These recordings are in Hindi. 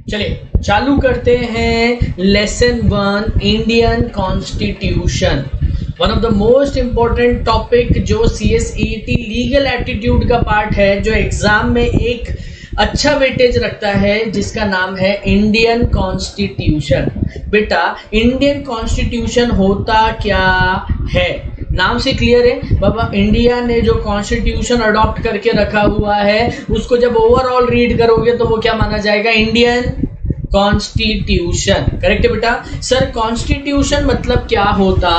चलिए चालू करते हैं lesson 1 Indian constitution. One of the most important topic जो CSET लीगल एप्टीट्यूड का पार्ट है, जो एग्जाम में एक अच्छा वेटेज रखता है, जिसका नाम है इंडियन कॉन्स्टिट्यूशन। बेटा इंडियन कॉन्स्टिट्यूशन होता क्या है? नाम से क्लियर है बाबा। इंडिया ने जो कॉन्स्टिट्यूशन अडॉप्ट करके रखा हुआ है उसको जब ओवरऑल रीड करोगे तो वो क्या माना जाएगा? Indian constitution. करेक्ट है बेटा। सर कॉन्स्टिट्यूशन मतलब क्या होता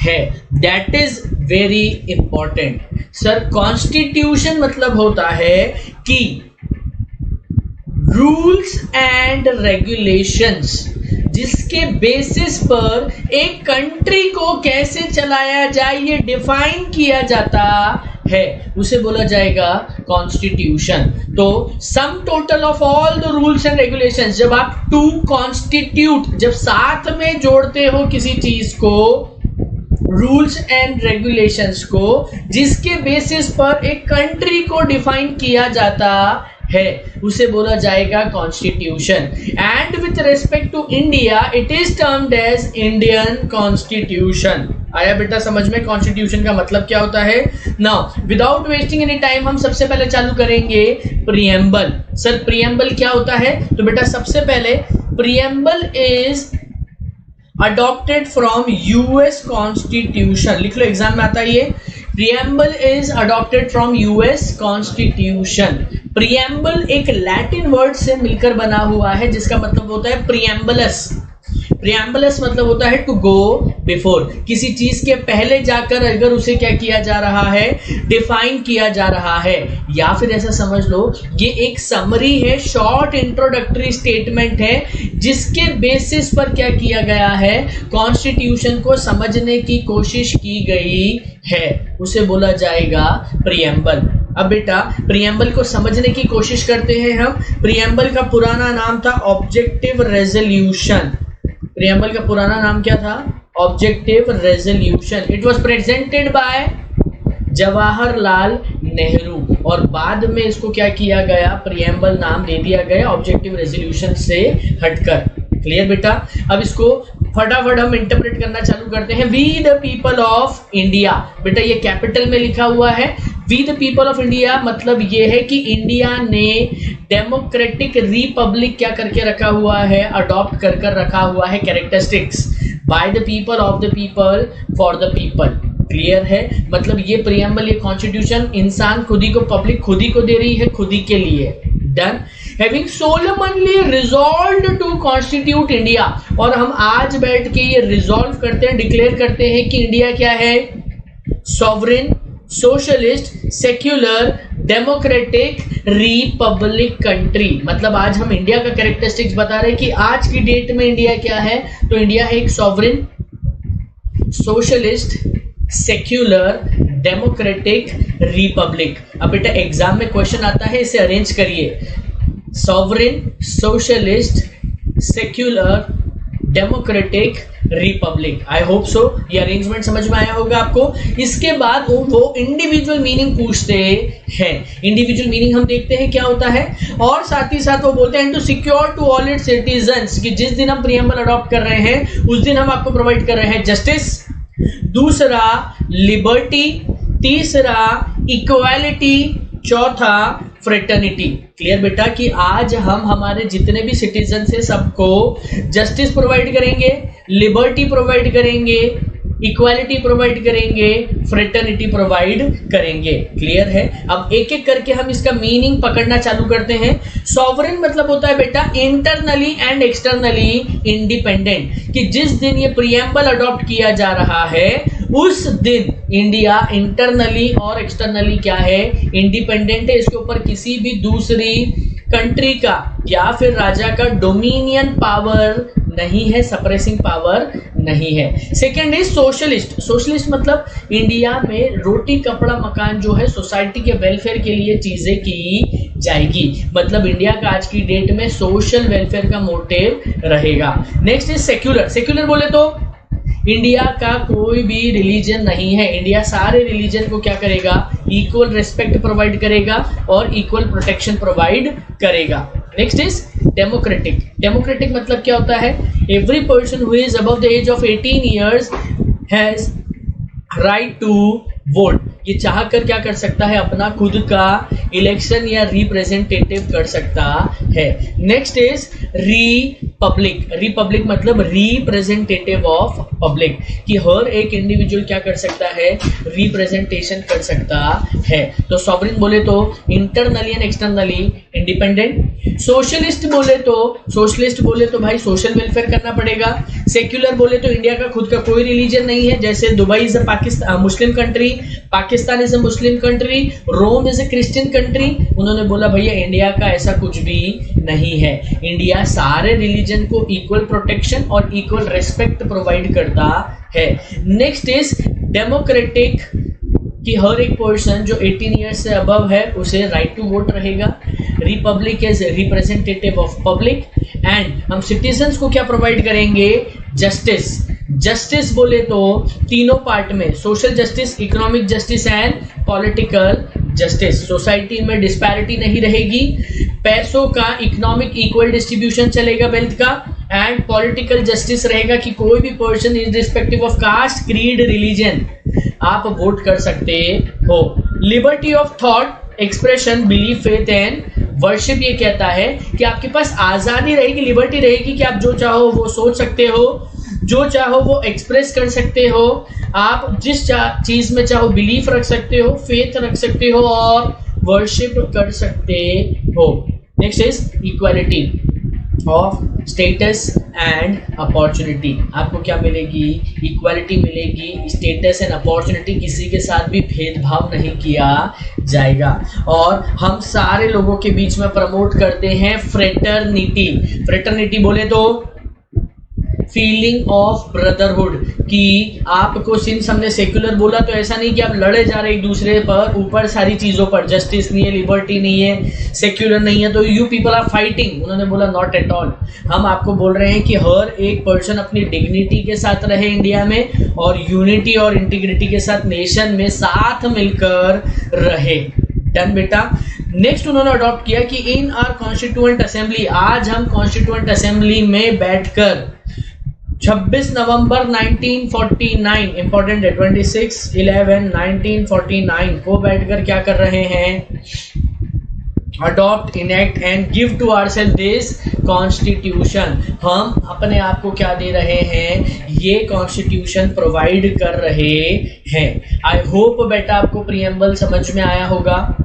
है? That is very important. Sir constitution मतलब होता है कि रूल्स एंड रेगुलेशंस जिसके बेसिस पर एक कंट्री को कैसे चलाया जाए ये डिफाइन किया जाता है, उसे बोला जाएगा कॉन्स्टिट्यूशन। तो sum total of all the rules and regulations, जब आप टू कॉन्स्टिट्यूट जब साथ में जोड़ते हो किसी चीज को, रूल्स एंड रेगुलेशंस को, जिसके बेसिस पर एक कंट्री को डिफाइन किया जाता है, उसे बोला जाएगा constitution. And with respect to India it is termed as Indian constitution. आया बेटा समझ में कॉन्स्टिट्यूशन का मतलब क्या होता है? Now without wasting any time हम सबसे पहले चालू करेंगे प्रीएम्बल। सर प्रीएम्बल क्या होता है? तो बेटा सबसे पहले preamble is adopted from US constitution. लिख लो, एग्जाम में आता है ये। Preamble is adopted from US constitution. Preamble एक लैटिन वर्ड से मिलकर बना हुआ है जिसका मतलब होता है प्रीएम्बलस। प्रीएम्बलस मतलब होता है टू गो बिफोर, किसी चीज के पहले जाकर अगर उसे क्या किया जा रहा है? डिफाइन किया जा रहा है। या फिर ऐसा समझ लो ये एक समरी है, शॉर्ट इंट्रोडक्टरी स्टेटमेंट है, जिसके बेसिस पर क्या किया गया है? कॉन्स्टिट्यूशन को समझने की कोशिश की गई है, उसे बोला जाएगा प्रीएम्बल। अब बेटा प्रीएम्बल को समझने की कोशिश करते हैं हम। प्रीएम्बल का पुराना नाम था ऑब्जेक्टिव रेजोल्यूशन। प्रीएम्बल का पुराना नाम क्या था? Objective resolution. It was presented by Jawaharlal Nehru और बाद में इसको क्या किया गया? प्रीएम्बल नाम दे दिया गया ऑब्जेक्टिव रेजोल्यूशन से हटकर। क्लियर बेटा। अब इसको फटाफट हम इंटरप्रेट करना चालू करते हैं। We the people of India, बेटा ये कैपिटल में लिखा हुआ है। We the people of India मतलब ये है कि इंडिया ने डेमोक्रेटिक रिपब्लिक क्या करके रखा हुआ है? अडॉप्ट कर रखा हुआ है characteristics. Bye the people, of the people, for the people. Clear है। मतलब ये प्रीएम्बल, ये कॉन्स्टिट्यूशन इंसान खुद ही को, पब्लिक खुद ही को दे रही है, खुद ही के लिए। Done. Having solemnly resolved to constitute India, और हम आज बैठ के ये रिजॉल्व करते हैं, डिक्लेयर करते हैं कि इंडिया क्या है? Sovereign, socialist, secular, democratic, Republic country. मतलब आज हम इंडिया का कैरेक्टरिस्टिक्स बता रहे हैं कि आज की डेट में इंडिया क्या है। तो इंडिया है एक sovereign, socialist, secular, democratic, Republic. अब बेटा एग्जाम में क्वेश्चन आता है, इसे अरेंज करिए। Sovereign, socialist, secular, democratic, Republic. I hope so ये अरेंजमेंट समझ में आया होगा आपको। इसके बाद वो इंडिविजुअल मीनिंग पूछते हैं। इंडिविजुअल मीनिंग हम देखते हैं क्या होता है, और साथ ही साथ वो बोलते हैं to secure to all its citizens, कि जिस दिन हम प्रीएम्बल अडॉप्ट कर रहे हैं उस दिन हम आपको प्रोवाइड कर रहे हैं जस्टिस, दूसरा लिबर्टी, तीसरा इक्वालिटी, चौथा फ्रेटर्निटी। क्लियर बेटा कि आज हम हमारे जितने भी सिटीजन है सबको जस्टिस प्रोवाइड करेंगे, लिबर्टी प्रोवाइड करेंगे, इक्वालिटी प्रोवाइड करेंगे, फ्रेटर्निटी प्रोवाइड करेंगे। क्लियर है। अब एक एक करके हम इसका मीनिंग पकड़ना चालू करते हैं। सॉवरेन मतलब होता है बेटा इंटरनली एंड एक्सटर्नली इंडिपेंडेंट, कि जिस दिन ये प्रीएम्बल अडॉप्ट किया जा रहा है उस दिन इंडिया इंटरनली और एक्सटर्नली क्या है? इंडिपेंडेंट है। इसके ऊपर किसी भी दूसरी कंट्री का या फिर राजा का डोमिनियन पावर नहीं है, सप्रेसिंग पावर नहीं है। Second is socialist. सोशलिस्ट मतलब इंडिया में रोटी कपड़ा मकान जो है सोसाइटी के वेलफेयर के लिए चीजें की जाएगी। मतलब इंडिया का आज की डेट में सोशल वेलफेयर का मोटिव रहेगा। Next is secular. सेक्युलर बोले तो इंडिया का कोई भी रिलीजन नहीं है। इंडिया सारे रिलीजन को क्या करेगा? इक्वल रिस्पेक्ट प्रोवाइड करेगा और इक्वल प्रोटेक्शन प्रोवाइड करेगा। नेक्स्ट इज डेमोक्रेटिक मतलब क्या होता है? Every person who is above the age of 18 years has right to vote. ये चाह कर क्या कर सकता है? अपना खुद का इलेक्शन या रिप्रेजेंटेटिव कर सकता है। नेक्स्ट इज रिपब्लिक मतलब रिप्रेजेंटेटिव ऑफ पब्लिक, कि हर एक इंडिविजुअल क्या कर सकता है? रिप्रेजेंटेशन कर सकता है। तो सॉवरेन बोले तो internally and externally independent. Socialist बोले तो भाई सोशल वेलफेयर करना पड़ेगा। सेक्युलर बोले तो इंडिया का खुद का कोई रिलीजन नहीं है, जैसे Dubai is a Pakistan Muslim country, Pakistan is a Muslim country, Rome is a Christian country. उन्होंने बोला भैया इंडिया का ऐसा कुछ भी नहीं है, इंडिया सारे रिलीजन को इक्वल प्रोटेक्शन और इक्वल रिस्पेक्ट प्रोवाइड करता है। नेक्स्ट इज डेमोक्रेटिक, कि हर एक पर्सन जो 18 ईयर्स से अबव है उसे राइट टू वोट रहेगा। Republic is representative of public, and हम सिटीजन्स को क्या प्रोवाइड करेंगे? जस्टिस बोले तो तीनों पार्ट में, social justice, economic justice and political justice. Society में डिस्पैरिटी नहीं रहेगी, पैसों का इकोनॉमिक इक्वल डिस्ट्रीब्यूशन चलेगा वेल्थ का, एंड पॉलिटिकल जस्टिस रहेगा कि कोई भी person irrespective of caste, creed, religion आप वोट कर सकते हो। Liberty of thought, expression, belief, faith and worship ये कहता है कि आपके पास आज़ादी रहेगी, लिबर्टी रहेगी कि आप जो चाहो वो सोच सकते हो, जो चाहो वो एक्सप्रेस कर सकते हो, आप जिस चीज में चाहो बिलीफ रख सकते हो, फेथ रख सकते हो और वर्शिप कर सकते हो। Next is equality of status and opportunity. आपको क्या मिलेगी? इक्वालिटी मिलेगी, स्टेटस एंड अपॉर्चुनिटी, किसी के साथ भी भेदभाव नहीं किया जाएगा। और हम सारे लोगों के बीच में प्रमोट करते हैं फ्रेटर्निटी बोले तो फीलिंग ऑफ ब्रदरहुड, कि आपको सिंस हमने सेक्युलर बोला तो ऐसा नहीं कि आप लड़े जा रहे एक दूसरे पर, ऊपर सारी चीज़ों पर जस्टिस नहीं है, लिबर्टी नहीं है, सेक्युलर नहीं है, तो यू पीपल आर फाइटिंग। उन्होंने बोला नॉट एट ऑल, हम आपको बोल रहे हैं कि हर एक पर्सन अपनी डिग्निटी के साथ रहे इंडिया में, और यूनिटी और इंटीग्रिटी के साथ नेशन में साथ मिलकर रहे। डन बेटा। नेक्स्ट उन्होंने अडॉप्ट किया कि इन आवर कॉन्स्टिट्यूएंट असेंबली, आज हम कॉन्स्टिट्यूएंट असेंबली में बैठकर 26 नवंबर 1949, इंपॉर्टेंट है, 26/11/1949 को बैठकर क्या कर रहे हैं? Adopt, enact and give to ourselves this constitution. हम अपने आप को क्या दे रहे हैं? ये कॉन्स्टिट्यूशन प्रोवाइड कर रहे हैं। आई होप बेटा आपको प्रीएम्बल समझ में आया होगा।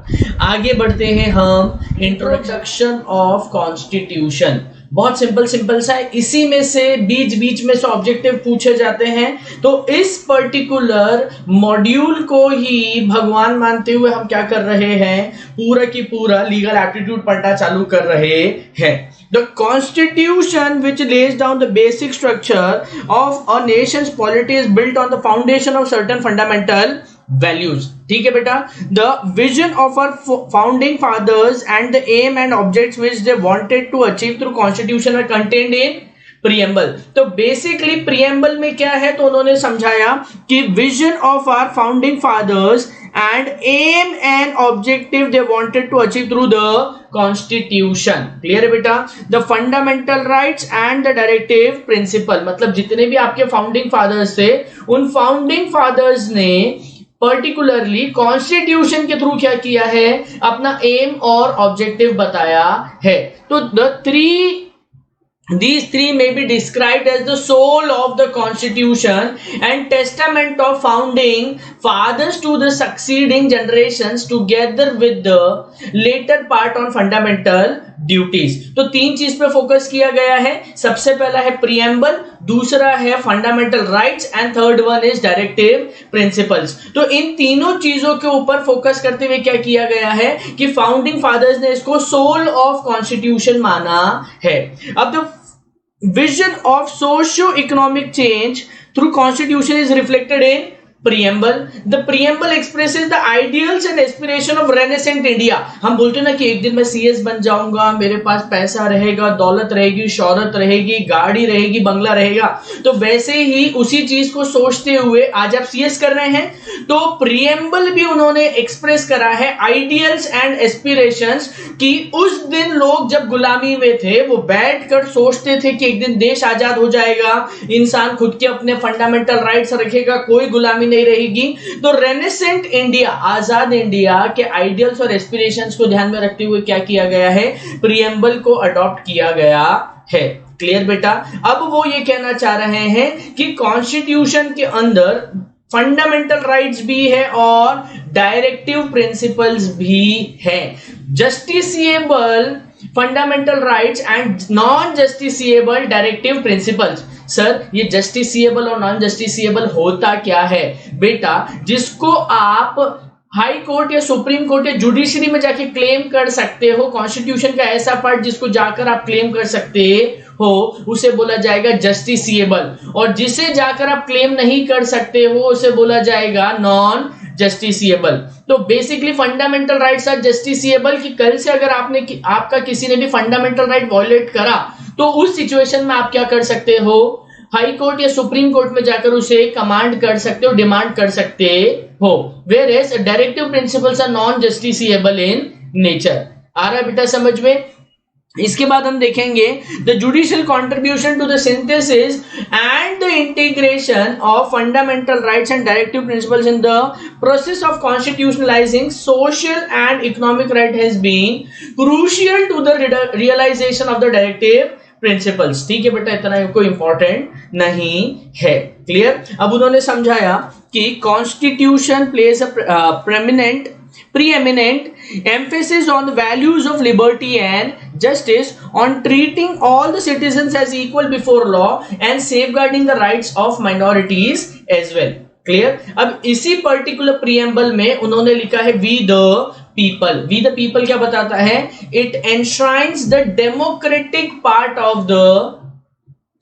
आगे बढ़ते हैं हम, इंट्रोडक्शन ऑफ कॉन्स्टिट्यूशन। बहुत सिंपल सा है, इसी में से बीच में से ऑब्जेक्टिव पूछे जाते हैं। तो इस पर्टिकुलर मॉड्यूल को ही भगवान मानते हुए हम क्या कर रहे हैं? पूरा की पूरा लीगल एप्टीट्यूड पढ़ना चालू कर रहे हैं। The Constitution, which lays down the basic structure of a nation's polity, is built on the foundation of certain fundamental values. ठीक है बेटा। The vision of our founding fathers and the aim and objects which they wanted to achieve through Constitution are contained in preamble. तो बेसिकली preamble में क्या है? तो उन्होंने समझाया कि vision of our founding fathers and aim and objective they wanted to achieve through the Constitution. Clear है बेटा? The fundamental rights and the directive principle, मतलब जितने भी आपके फाउंडिंग फादर्स थे, उन फाउंडिंग फादर्स ने पर्टिकुलरली कॉन्स्टिट्यूशन के थ्रू क्या किया है? अपना एम और ऑब्जेक्टिव बताया है। तो these three may be described as the soul of the Constitution and testament of founding fathers to the succeeding generations, together with the later part on fundamental duties. तो तीन चीज पे फोकस किया गया है। सबसे पहला है प्रीएम्बल, दूसरा है fundamental rights and third one is directive principles. तो इन तीनों चीजों के ऊपर फोकस करते हुए क्या किया गया है कि फाउंडिंग फादर्स ने इसको सोल ऑफ कॉन्स्टिट्यूशन माना है। अब the vision of socio economic change through constitution is reflected in preamble. The preamble expresses the ideals and aspiration of Renaissance India. हम बोलते हैं ना कि एक दिन मैं सीएस बन जाऊंगा, मेरे पास पैसा रहेगा, दौलत रहेगी, शौहरत रहेगी, गाड़ी रहेगी, बंगला रहेगा। तो वैसे ही उसी चीज को सोचते हुए आज आप सीएस कर रहे हैं, तो प्रीएम्बल भी उन्होंने एक्सप्रेस करा है आइडियल्स एंड एस्पिरेशंस कि उस दिन लोग जब गुलामी में थे वो बैठकर सोचते थे कि एक दिन देश आजाद हो जाएगा, इंसान खुद के अपने फंडामेंटल राइट्स रखेगा, कोई गुलामी नहीं रहेगी। तो रेनेसेंट इंडिया, आजाद इंडिया के आइडियल्स और एस्पिरेशंस को ध्यान में रखते हुए क्या किया गया है, प्रीएम्बल को अडॉप्ट किया गया है। क्लियर बेटा? अब वो ये कहना चाह रहे हैं कि कॉन्स्टिट्यूशन के अंदर फंडामेंटल राइट्स भी है और डायरेक्टिव प्रिंसिपल्स भी है। Justiciable fundamental rights and non justiciable directive principles. Sir ये जस्टिसिएबल और नॉन जस्टिसिएबल होता क्या है? बेटा जिसको आप हाई कोर्ट या सुप्रीम कोर्ट या जुडिशरी में जाके क्लेम कर सकते हो, कॉन्स्टिट्यूशन का ऐसा पार्ट जिसको जाकर आप क्लेम कर सकते हो, उसे बोला जाएगा जस्टिसिएबल, और जिसे जाकर आप क्लेम नहीं कर सकते हो उसे बोला जाएगा नॉन जस्टिसिएबल। तो basically fundamental rights are justiciable कि कल से अगर आपका किसी ने भी फंडामेंटल राइट वॉयलेट करा तो उस सिचुएशन में आप क्या कर सकते हो, हाई कोर्ट या सुप्रीम कोर्ट में जाकर उसे कमांड कर सकते हो, डिमांड कर सकते हो। Whereas directive principles are non justiciable in nature. आ रहा है बेटा समझ में? इसके बाद हम देखेंगे the judicial contribution to the synthesis and the integration of fundamental rights and directive principles in the process of constitutionalising social and economic right has been crucial to the realisation of the directive principles. ठीक है बेटा, इतना कोई इंपॉर्टेंट नहीं है। क्लियर? अब उन्होंने समझाया कि constitution plays a preeminent emphasis on the values of liberty and justice, on treating all the citizens as equal before law and safeguarding the rights of minorities as well. Clear? अब इसी पर्टिकुलर प्रीएम्बल में उन्होंने लिखा है we the people. We the people क्या बताता है? It enshrines the democratic part of the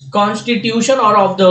constitution और ऑफ द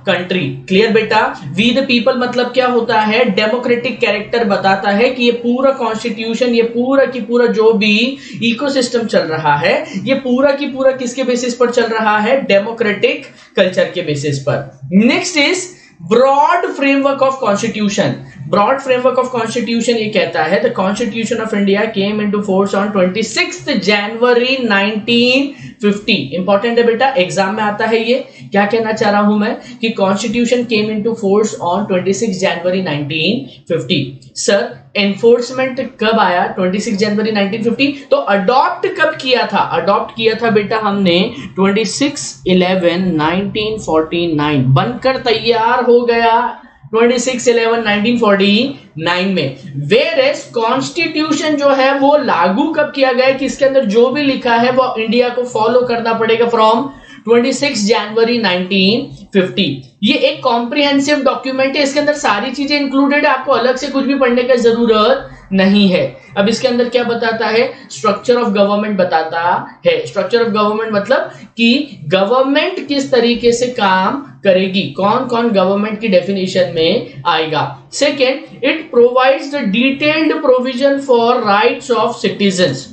कंट्री। क्लियर बेटा? वी द पीपल मतलब क्या होता है? डेमोक्रेटिक कैरेक्टर बताता है कि ये पूरा कॉन्स्टिट्यूशन, ये पूरा की पूरा जो भी इकोसिस्टम चल रहा है, ये पूरा की पूरा किसके बेसिस पर चल रहा है? डेमोक्रेटिक कल्चर के बेसिस पर। Next is broad framework of constitution. Broad framework of constitution ये कहता है the constitution of India came into force on 26 January 1950। Important है बेटा, एग्जाम में आता है ये। क्या कहना चाह रहा हूं मैं कि constitution came into force on 26 January 1950। Sir enforcement कब आया? 26 जनवरी 1950। तो अडॉप्ट कब किया था? अडॉप्ट किया था बेटा हमने 26/11/1949। बनकर तैयार हो गया 26/11/1949 में। वेयर एज कॉन्स्टिट्यूशन जो है वो लागू कब किया गया कि इसके अंदर जो भी लिखा है वो इंडिया को फॉलो करना पड़ेगा फ्रॉम 26 जनवरी 1950। ये एक कॉम्प्रिहेंसिव डॉक्यूमेंट है, इसके अंदर सारी चीजें इंक्लूडेड है, आपको अलग से कुछ भी पढ़ने की जरूरत नहीं है। अब इसके अंदर क्या बताता है? स्ट्रक्चर ऑफ गवर्नमेंट बताता है। स्ट्रक्चर ऑफ गवर्नमेंट मतलब कि गवर्नमेंट किस तरीके से काम करेगी, कौन कौन गवर्नमेंट की डेफिनेशन में आएगा। Second, it provides the detailed provision for rights of citizens.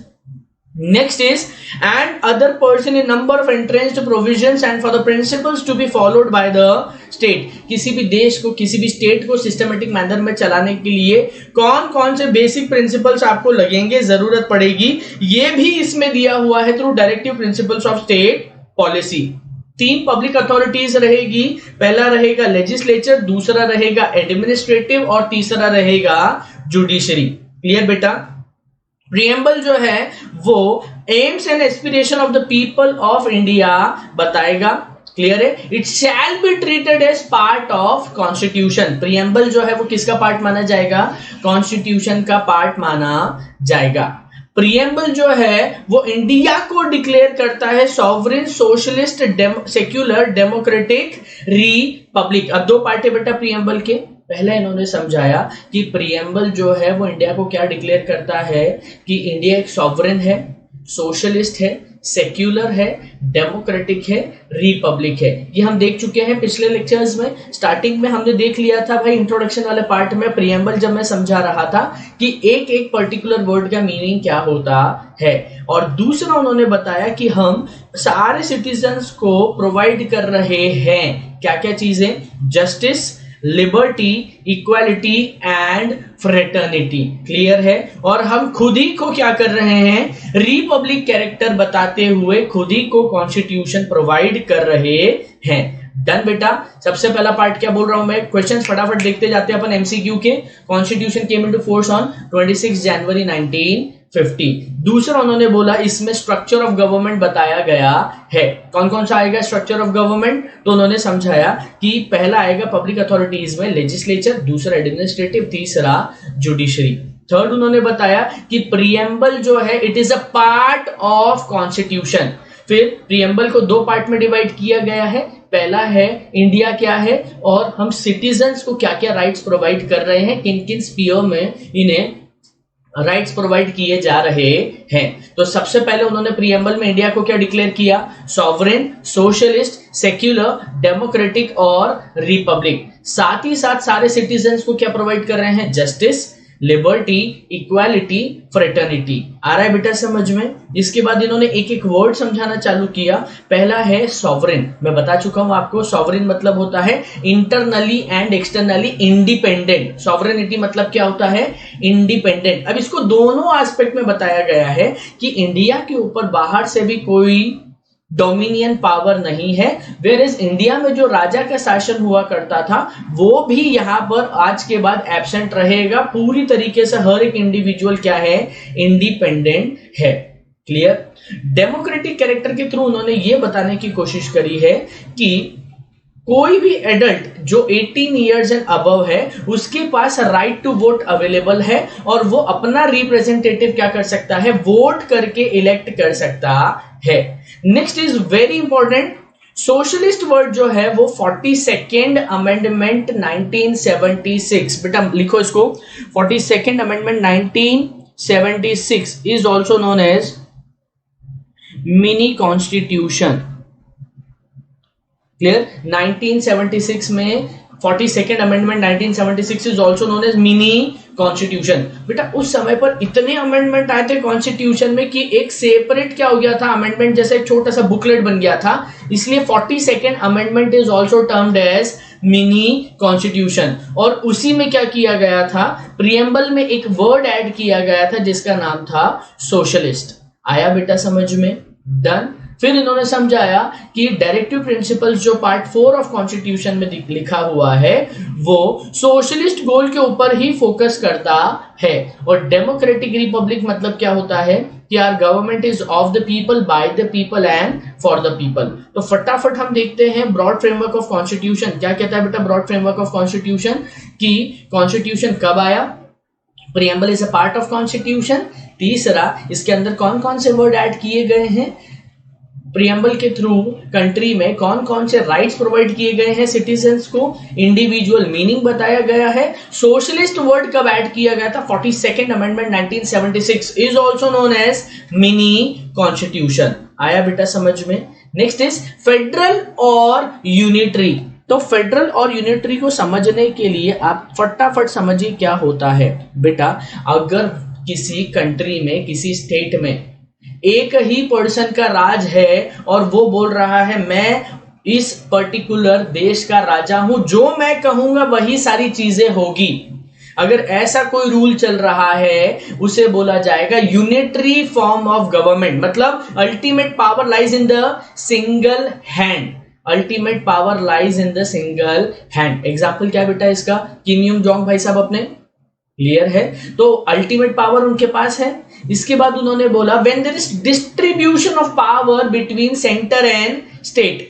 Next is and other person in number of entrenched provisions and for the principles to be followed by the state। किसी भी देश को, किसी भी स्टेट को सिस्टमेटिक मैनर में चलाने के लिए कौन कौन से बेसिक प्रिंसिपल्स आपको लगेंगे, जरूरत पड़ेगी, ये भी इसमें दिया हुआ है through directive principles of state policy. 3 public authorities रहेगी। पहला रहेगा लेजिस्लेचर, दूसरा रहेगा एडमिनिस्ट्रेटिव और तीसरा रहेगा जुडिशरी। क्लियर बेटा? प्रीएम्बल जो है वो aims and aspiration of the people of India बताएगा। क्लियर है? It shall be treated as part of constitution. Preamble जो है वो किसका पार्ट माना जाएगा? कॉन्स्टिट्यूशन का पार्ट माना जाएगा। प्रीएम्बल जो है वो इंडिया को डिक्लेयर करता है sovereign socialist secular democratic Republic. अब 2 पार्ट है बेटा प्रीएम्बल के। पहले इन्होंने समझाया कि प्रीएम्बल जो है वो इंडिया को क्या डिक्लेयर करता है कि इंडिया एक सॉवरेन है, सोशलिस्ट है, सेक्युलर है, डेमोक्रेटिक है, रिपब्लिक है। ये हम देख चुके हैं पिछले लेक्चर्स में। स्टार्टिंग में हमने देख लिया था भाई, इंट्रोडक्शन वाले पार्ट में प्रीएम्बल जब मैं समझा रहा था कि एक एक पर्टिकुलर वर्ड का मीनिंग क्या होता है। और दूसरा उन्होंने बताया कि हम सारे सिटीजन्स को प्रोवाइड कर रहे हैं क्या क्या चीजें, justice, liberty, equality and fraternity. Clear है। और हम खुद ही को क्या कर रहे हैं, रिपब्लिक कैरेक्टर बताते हुए खुद ही को कॉन्स्टिट्यूशन प्रोवाइड कर रहे हैं। डन बेटा। सबसे पहला पार्ट क्या बोल रहा हूं मैं, क्वेश्चंस फटाफट देखते जाते हैं अपन एमसीक्यू के। Constitution came into force on 26 January 1950। दूसरा उन्होंने बोला इसमें स्ट्रक्चर ऑफ गवर्नमेंट बताया गया है। कौन कौन सा आएगा स्ट्रक्चर ऑफ गवर्नमेंट, तो उन्होंने समझाया कि पहला आएगा पब्लिक अथॉरिटीज में लेजिस्लेचर, दूसरा एडमिनिस्ट्रेटिव, तीसरा जुडिशरी। थर्ड उन्होंने बताया कि प्रीएम्बल जो है it is a part of constitution. फिर प्रीएम्बल को दो पार्ट में डिवाइड किया गया है। पहला है इंडिया क्या है और हम सिटीजन्स को क्या क्या राइट्स प्रोवाइड कर रहे हैं, किन किन स्फीयर में इन्हें राइट्स प्रोवाइड किए जा रहे हैं। तो सबसे पहले उन्होंने प्रीएम्बल में इंडिया को क्या डिक्लेयर किया, सॉवरेन, सोशलिस्ट, सेक्युलर, डेमोक्रेटिक और रिपब्लिक। साथ ही साथ सारे सिटीजन्स को क्या प्रोवाइड कर रहे हैं, जस्टिस, लिबर्टी, इक्वालिटी, फ्रेटर्निटी। आ रहा है बेटा समझ में। इसके बाद इन्होंने एक एक वर्ड समझाना चालू किया। पहला है सॉवरेन। मैं बता चुका हूं आपको, सॉवरेन मतलब होता है internally and externally independent. Sovereignty मतलब क्या होता है, इंडिपेंडेंट। अब इसको दोनों एस्पेक्ट में बताया गया है कि इंडिया के ऊपर बाहर से भी कोई डोमिनियन पावर नहीं है, वेयरएज इंडिया में जो राजा का शासन हुआ करता था वो भी यहां पर आज के बाद एब्सेंट रहेगा। पूरी तरीके से हर एक इंडिविजुअल क्या है, इंडिपेंडेंट है। क्लियर। डेमोक्रेटिक कैरेक्टर के थ्रू उन्होंने ये बताने की कोशिश करी है कि कोई भी एडल्ट जो 18 इयर्स एंड अबव है उसके पास राइट टू वोट अवेलेबल है और वो अपना रिप्रेजेंटेटिव क्या कर सकता है, वोट करके इलेक्ट कर सकता है। Next is very important, socialist word जो है वो 42nd अमेंडमेंट 1976। बेटा लिखो इसको, 42nd amendment 1976 is also known as mini constitution. Clear. 1976 में 42nd amendment 1976 is also known as mini constitution. बेटा उस समय पर इतने अमेंडमेंट आए थे कॉन्स्टिट्यूशन में कि एक सेपरेट क्या हो गया था, अमेंडमेंट जैसे एक छोटा सा बुकलेट बन गया था। इसलिए 42nd amendment is also termed as mini constitution. और उसी में क्या किया गया था, प्रीएम्बल में एक वर्ड ऐड किया गया था जिसका नाम था सोशलिस्ट। आया बेटा समझ में। डन। फिर इन्होंने समझाया कि डायरेक्टिव प्रिंसिपल्स जो पार्ट 4 ऑफ कॉन्स्टिट्यूशन में लिखा हुआ है वो सोशलिस्ट गोल के ऊपर ही फोकस करता है। और डेमोक्रेटिक रिपब्लिक मतलब क्या होता है कि our government is of the people, by the people and for the people. तो फटाफट हम देखते हैं ब्रॉड फ्रेमवर्क ऑफ कॉन्स्टिट्यूशन क्या कहता है बेटा। ब्रॉड फ्रेमवर्क ऑफ कॉन्स्टिट्यूशन कि कॉन्स्टिट्यूशन कब आया, preamble is a part of constitution. तीसरा, इसके अंदर कौन कौन से वर्ड ऐड किए गए हैं, प्रीएम्बल के थ्रू कंट्री में कौन कौन से राइट्स प्रोवाइड किए गए हैं सिटीजन्स को, इंडिविजुअल मीनिंग बताया गया है। सोशलिस्ट वर्ड कब ऐड किया गया था, 42nd amendment 1976 is also known as mini constitution. आया बेटा समझ में। नेक्स्ट इज फेडरल और यूनिटरी। तो फेडरल और यूनिटरी को समझने के लिए आप फटाफट समझिए क्या होता है बेटा। अगर किसी कंट्री में, किसी स्टेट में एक ही पर्सन का राज है और वो बोल रहा है मैं इस पर्टिकुलर देश का राजा हूं, जो मैं कहूंगा वही सारी चीजें होगी, अगर ऐसा कोई रूल चल रहा है उसे बोला जाएगा यूनिटरी फॉर्म ऑफ गवर्नमेंट। मतलब ultimate power lies in the single hand. Ultimate power lies in the single hand. Example क्या बेटा इसका, किम यूंग जोंग भाई साहब अपने। क्लियर है। तो अल्टीमेट पावर उनके पास है। इसके बाद उन्होंने बोला when there is distribution of power between centre and state.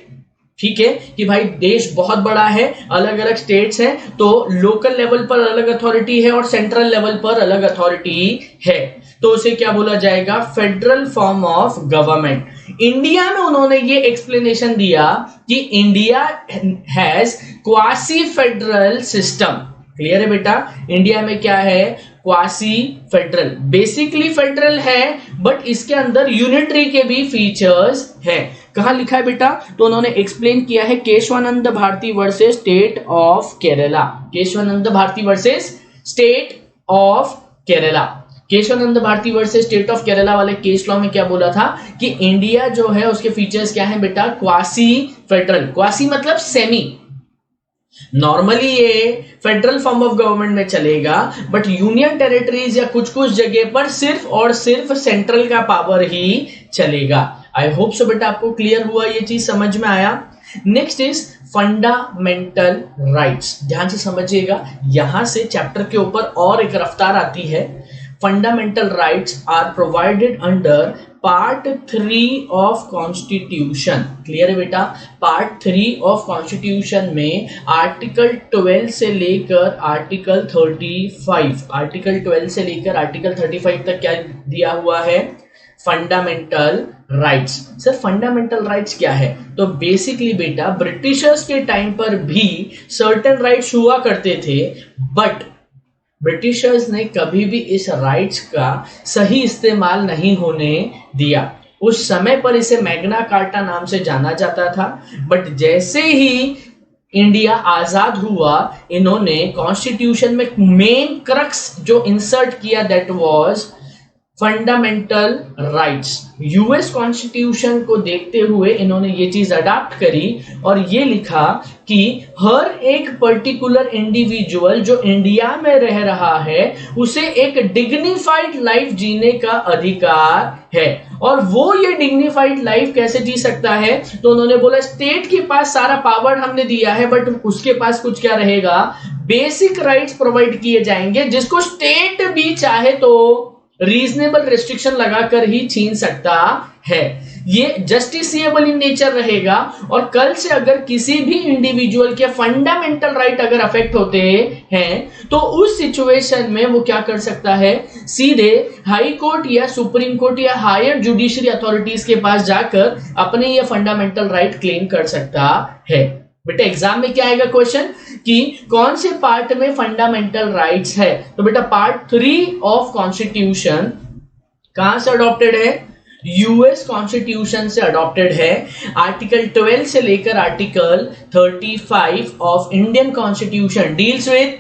ठीक है कि भाई देश बहुत बड़ा है, अलग अलग स्टेट्स हैं, तो लोकल लेवल पर अलग अथॉरिटी है और सेंट्रल लेवल पर अलग अथॉरिटी है, तो उसे क्या बोला जाएगा, federal form of government. India में उन्होंने ये एक्सप्लेनेशन दिया कि India has quasi federal system. Clear है बेटा? इंडिया में क्या है? क्वासी फेडरल, बेसिकली फेडरल है बट इसके अंदर यूनिटरी के भी फीचर्स है। कहां लिखा है बेटा? तो उन्होंने एक्सप्लेन किया है Kesavananda Bharati versus state of Kerala. Kesavananda Bharati versus state of Kerala. Kesavananda Bharati versus state of Kerala वाले केस लॉ में क्या बोला था कि इंडिया जो है उसके फीचर्स क्या है बेटा? Quasi federal. क्वासी मतलब सेमी। नॉर्मली ये फेडरल फॉर्म ऑफ गवर्नमेंट में चलेगा बट यूनियन टेरिटरीज या कुछ कुछ जगह पर सिर्फ और सिर्फ सेंट्रल का पावर ही चलेगा। आई होप सो बेटा आपको क्लियर हुआ, ये चीज समझ में आया। Next is fundamental rights. ध्यान से समझिएगा, यहां से चैप्टर के ऊपर और एक रफ्तार आती है। Fundamental rights are provided under part 3 of constitution. Clear है बेटा? पार्ट 3 ऑफ कॉन्स्टिट्यूशन में आर्टिकल 12 से लेकर आर्टिकल 35, आर्टिकल 12 से लेकर आर्टिकल 35 तक क्या दिया हुआ है? Fundamental rights. Sir fundamental rights क्या है? तो बेसिकली बेटा ब्रिटिशर्स के टाइम पर भी सर्टेन राइट्स हुआ करते थे बट ब्रिटिशर्स ने कभी भी इस राइट्स का सही इस्तेमाल नहीं होने दिया। उस समय पर इसे मैग्ना कार्टा नाम से जाना जाता था बट जैसे ही इंडिया आजाद हुआ इन्होंने कॉन्स्टिट्यूशन में मेन क्रक्स जो इंसर्ट किया that was fundamental rights. US constitution को देखते हुए इन्होंने ये चीज अडॉप्ट करी और ये लिखा कि हर एक पर्टिकुलर इंडिविजुअल जो इंडिया में रह रहा है उसे एक डिग्निफाइड लाइफ जीने का अधिकार है। और वो ये डिग्निफाइड लाइफ कैसे जी सकता है? तो उन्होंने बोला स्टेट के पास सारा पावर हमने दिया है बट उसके पास कुछ क्या रहेगा? बेसिक राइट्स प्रोवाइड किए जाएंगे जिसको स्टेट भी चाहे तो रीजनेबल रेस्ट्रिक्शन लगाकर ही छीन सकता है। ये जस्टिसिएबल इन नेचर रहेगा और कल से अगर किसी भी इंडिविजुअल के फंडामेंटल राइट अगर अफेक्ट होते हैं तो उस सिचुएशन में वो क्या कर सकता है? सीधे हाई कोर्ट या सुप्रीम कोर्ट या हायर जुडिशरी अथॉरिटीज के पास जाकर अपने ये फंडामेंटल राइट क्लेम कर सकता है। बेटा एग्जाम में क्या आएगा क्वेश्चन कि कौन से पार्ट में फंडामेंटल राइट्स है? तो बेटा पार्ट 3 ऑफ कॉन्स्टिट्यूशन कहां से अडॉप्टेड है? यूएस कॉन्स्टिट्यूशन से अडॉप्टेड है। आर्टिकल 12 से लेकर article 35 of Indian constitution deals with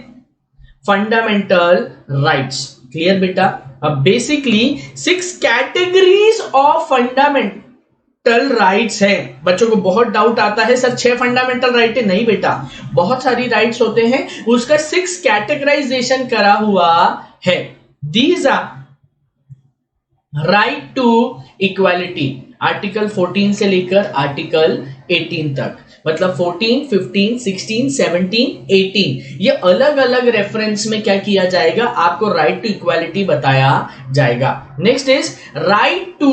fundamental rights. Clear बेटा? अब basically 6 categories of fundamental rights है। बच्चों को बहुत डाउट आता है सर 6 फंडामेंटल राइट है। नहीं बेटा, बहुत सारी राइट्स होते हैं, उसका 6 कैटेगराइजेशन करा हुआ है। These are right to equality, article 14 से लेकर आर्टिकल 18 तक, मतलब 14, 15, 16, 17, 18 ये अलग अलग रेफरेंस में क्या किया जाएगा? आपको राइट टू इक्वालिटी बताया जाएगा। Next is right to